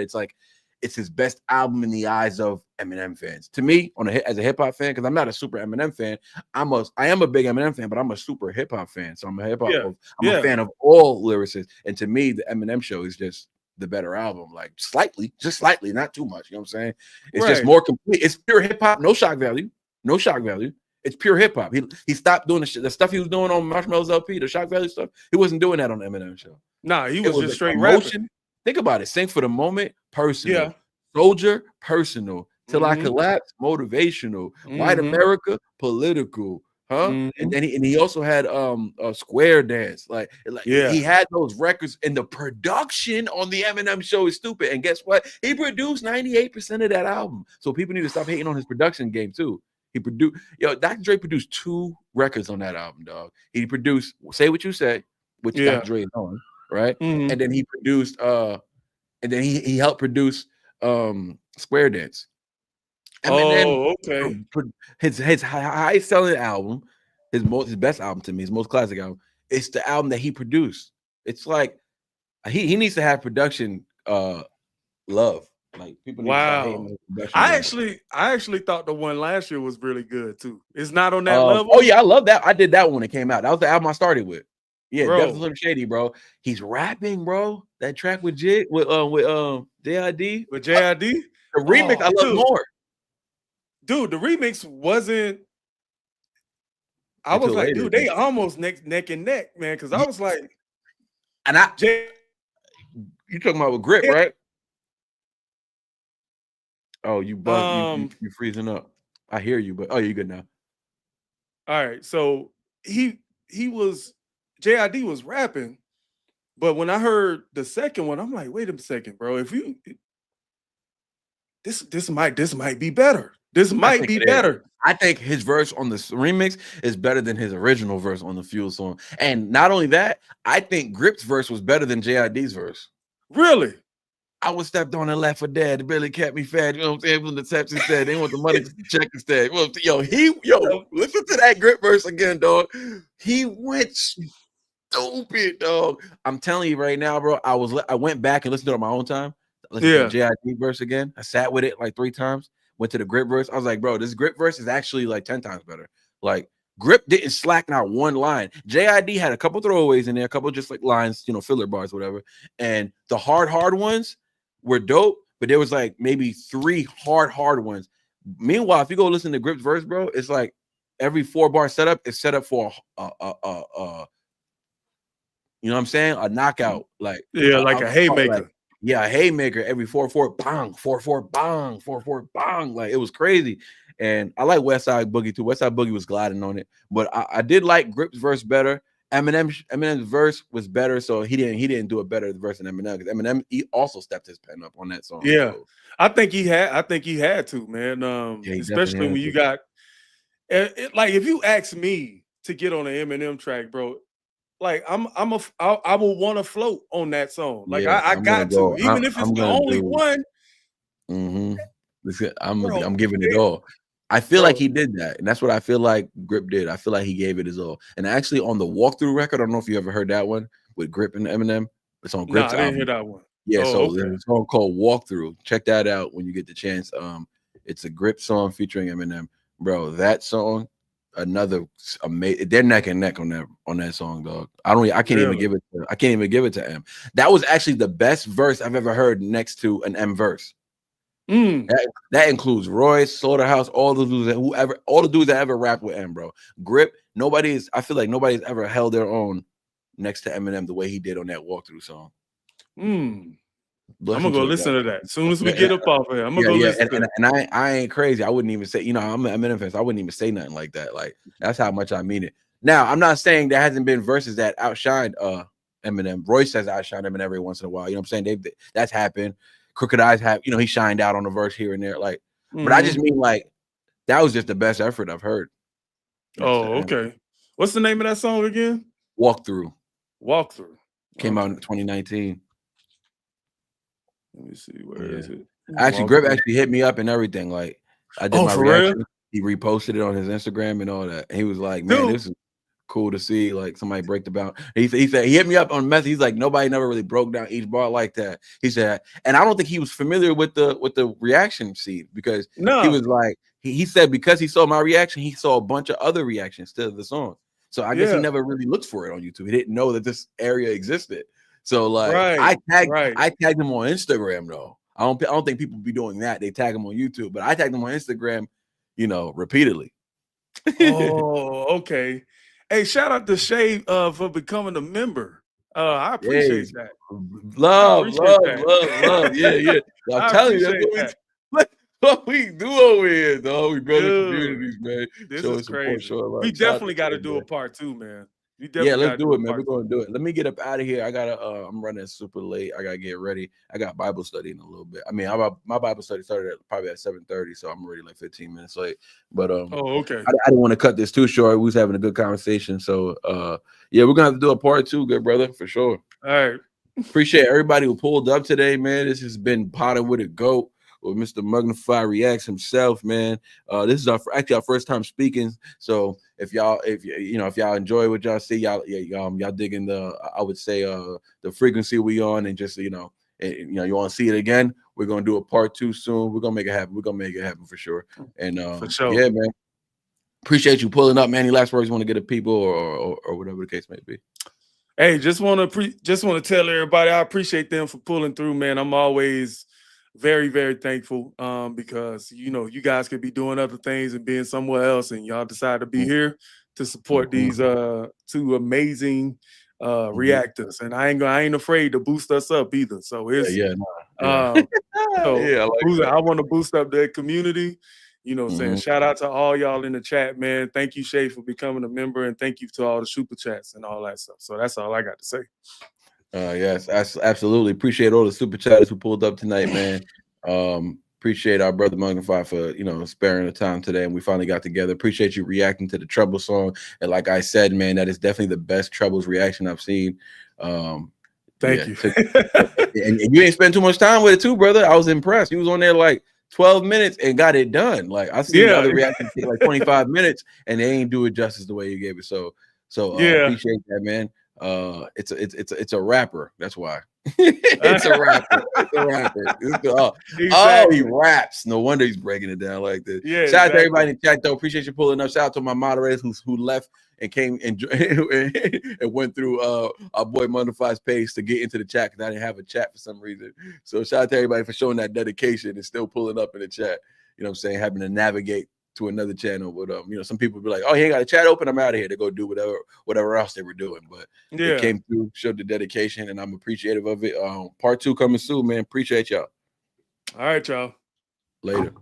it's his best album in the eyes of Eminem fans. To me, as a hip hop fan, because I'm not a super Eminem fan, I am a big Eminem fan, but I'm a super hip hop fan. So Yeah. I'm a Yeah. fan of all lyricists. And to me, the Eminem show is just the better album, like slightly, just slightly, not too much. You know what I'm saying? It's just Right. more complete. It's pure hip hop, no shock value, no shock value. It's pure hip hop. He stopped doing the stuff he was doing on Marshmallow's LP, the shock value stuff. He wasn't doing that on the Eminem show. Nah, he It was was just like straight rapping. emotion. Think about it. Sing for the moment, Yeah. personal. Soldier, personal. Till I Mhm. collapse, motivational. White Mhm. America, political. Huh? And Mhm. then he also had a square dance. Like he Yeah. had those records, and the production on the Eminem show is stupid. And guess what? He produced 98% of that album. So people need to stop hating on his production game too. He produced, Dr. Dre produced 2 records on that album, dog. He produced Say What You Say which got Yeah. Dre on, right? And Mhm. then he produced and then he helped produce Square Dance. Eminem, Oh, okay. his highest selling album, his best album to me, his most classic album. It's the album that he produced. It's like he needs to have production love. Like people need to start hating on Wow. his production game. I actually thought the one last year was really good too. It's not on that Oh level, yeah, I love that. I did that when it came out. That was the album I started with. Yeah, definitely bro. Slim Shady, bro. He's rapping, bro. That track with Jig with JID. With JID, The remix I oh, love more dude, the remix wasn't. I was until like, later. dude, they almost neck and neck, man. Because I Yeah, was like, and I J. you talking about with Grip, right? Oh, you freezing up. I hear you, but oh, you good now. All right, so he was JID was rapping, but when I heard the second one, I'm like, wait a second, bro. If you this might be better. This I might think be it is. better. I think his verse on the remix is better than his original verse on the Fuel song. And not only that, I think Grip's verse was better than JID's verse. Really? I was stepped on and left for dead. It really kept me fed. You know what I'm saying? When the text instead, they want the money to check instead. Well, listen to that Grip verse again, dog. He went stupid, dog. I'm telling you right now, bro. I went back and listened to it on my own time. I listened to the Yeah. JID verse again. I sat with it like 3 times. Went to the Grip verse. I was like, bro, this Grip verse is actually like 10 times better. Like Grip didn't slack not one line. JID had a couple throwaways in there, a couple just like lines, filler bars, whatever. And the hard ones were dope, but there was like maybe 3 hard ones. Meanwhile, if you go listen to Grip's verse, bro, it's like every 4-bar setup is set up for you know what I'm saying? A knockout, like Yeah, like a like haymaker. a haymaker every 4-4 bang, 4-4 bang, 4-4 bang. Like it was crazy. And I like West Side Boogie too. West Side Boogie was gliding on it, but I did like Grip's verse better. Eminem's verse was better, so he didn't do a better verse than Eminem because Eminem he also stepped his pen up on that song. Yeah. So I think he had to, man. yeah, he definitely Especially had when you to. got like if you ask me to get on an Eminem track, bro, like I will want to float on that song. Like Yeah, I I'm gonna got to, go. even if it's I'm the gonna only do. one, Mm-hmm. bro. I'm giving it all. I feel like Bro, he did that, and that's what I feel like Grip did. I feel like he gave it his all. And actually, on the walkthrough record, I don't know if you ever heard that one with Grip and Eminem. It's on nah, Grip's I didn't hear album. that one. Yeah, Oh, so okay. there's a song called Walkthrough. Check that out when you get the chance. It's a Grip song featuring Eminem, bro. That song, another amazing. They're neck and neck on that song, dog. I can't even Really? give it. I can't even give it to M. That was actually the best verse I've ever heard next to an M verse. Mm. That includes Royce, Slaughterhouse, all the dudes all the dudes that ever rapped with M, bro. Grip, I feel like nobody's ever held their own next to Eminem the way he did on that walkthrough song. Mm. I'm Listen gonna go to it, listen dog. to that. As soon as we Yeah, get up off of here, I'm gonna yeah, go yeah. listen to that. And I ain't crazy. I wouldn't even say, I'm an Eminem fan, so I wouldn't even say nothing like that. Like that's how much I mean it. Now, I'm not saying there hasn't been verses that outshined Eminem. Royce has outshined Eminem every once in a while. You know what I'm saying? That's happened. Crooked Eyes have, he shined out on a verse here and there. Like, but I just Mhm. mean like that was just the best effort I've heard next to Oh, M. okay. What's the name of that song again? Walkthrough Walkthrough. came out in Okay. 2019. Let me see. Where Yeah. is it? Actually, Grip Walkthrough. actually hit me up and everything. Like I did Oh, my for real? reaction. He reposted it on his Instagram and all that. And he was like, "Man, Dude. this is cool to see like somebody break the bound." He said he hit me up on message. He's like, nobody never really broke down each bar like that. He said, and I don't think he was familiar with the reaction seed because he No. was like he said because he saw my reaction, he saw a bunch of other reactions to the song. So I guess he Yeah. never really looked for it on YouTube. He didn't know that this area existed. So like Right. Right. I tagged him on Instagram though. I don't think people be doing that. They tag him on YouTube, but I tagged him on Instagram, repeatedly. Oh, okay. Hey, shout out to Shay for becoming a member. I Hey, appreciate that. I love, appreciate love, that. love, love. Yeah, yeah. I'm I telling you, appreciate that. that's what we do over here, dog. We building Dude, communities, man. this is Showing support, crazy. showing We love. Shout out to definitely got to Shay, do a man. part two, man. You Yeah, definitely let's gotta do do a it, man. We're part 2. gonna do it. Let me get up out of here. I gotta. I'm running super late. I gotta get ready. I got Bible study in a little bit. I mean, my Bible study started probably at 7:30, so I'm already like 15 minutes late. But Oh, okay. I didn't want to cut this too short. We was having a good conversation, so yeah, we're gonna have to do a part 2, good brother, for sure. All right. Appreciate everybody who pulled up today, man. This has been Potted with a Goat with Mr. Mugnify Reacts himself, man. This is actually our first time speaking. So if y'all, if y'all enjoy what y'all see, y'all digging I would say the frequency we on, and just you want to see it again, we're gonna do a part 2 soon. We're gonna make it happen. We're gonna make it happen for sure. And For sure. yeah, man. Appreciate you pulling up, man. Any last words you want to get to people, or whatever the case may be? Hey, just want to tell everybody I appreciate them for pulling through, man. I'm always very, very thankful because you guys could be doing other things and being somewhere else, and y'all decide to be here to support these Mm-hmm. two amazing Mm-hmm. reactors. And I ain't afraid to boost us up either. So Yeah, it's yeah, nah, yeah. um so Yeah, I like that. I want to boost up their community. Saying Mhm. shout out to all y'all in the chat, man. Thank you, Shay, for becoming a member, and thank you to all the super chats and all that stuff. So that's all I got to say. Yes, absolutely. Appreciate all the super chatters who pulled up tonight, man. Appreciate our brother Mugnify for sparing the time today, and we finally got together. Appreciate you reacting to the Trouble song, and like I said, man, that is definitely the best Troubles reaction I've seen. Thank Yeah, you. and you ain't spend too much time with it too, brother. I was impressed. You was on there like 12 minutes and got it done. Like I seen Yeah, other reactions take like 25 minutes, and they ain't do it justice the way you gave it. So yeah. appreciate that, man. It's a rapper. That's why. It's a rapper. It's a rapper. He Exactly. raps. No wonder he's breaking it down like this. Yeah, Shout out to exactly. everybody in the chat though. Appreciate you pulling up. Shout out to my moderators who left and came and and went through our boy Mugnify's page to get into the chat because I didn't have a chat for some reason. So shout out to everybody for showing that dedication and still pulling up in the chat. You know what I'm saying? Having to navigate to another channel. But some people be like, oh, he ain't got a chat open, I'm out of here to go do whatever else they were doing. But they Yeah. came through, showed the dedication, and I'm appreciative of it. Part 2 coming soon, man. Appreciate y'all. All right, y'all. Later.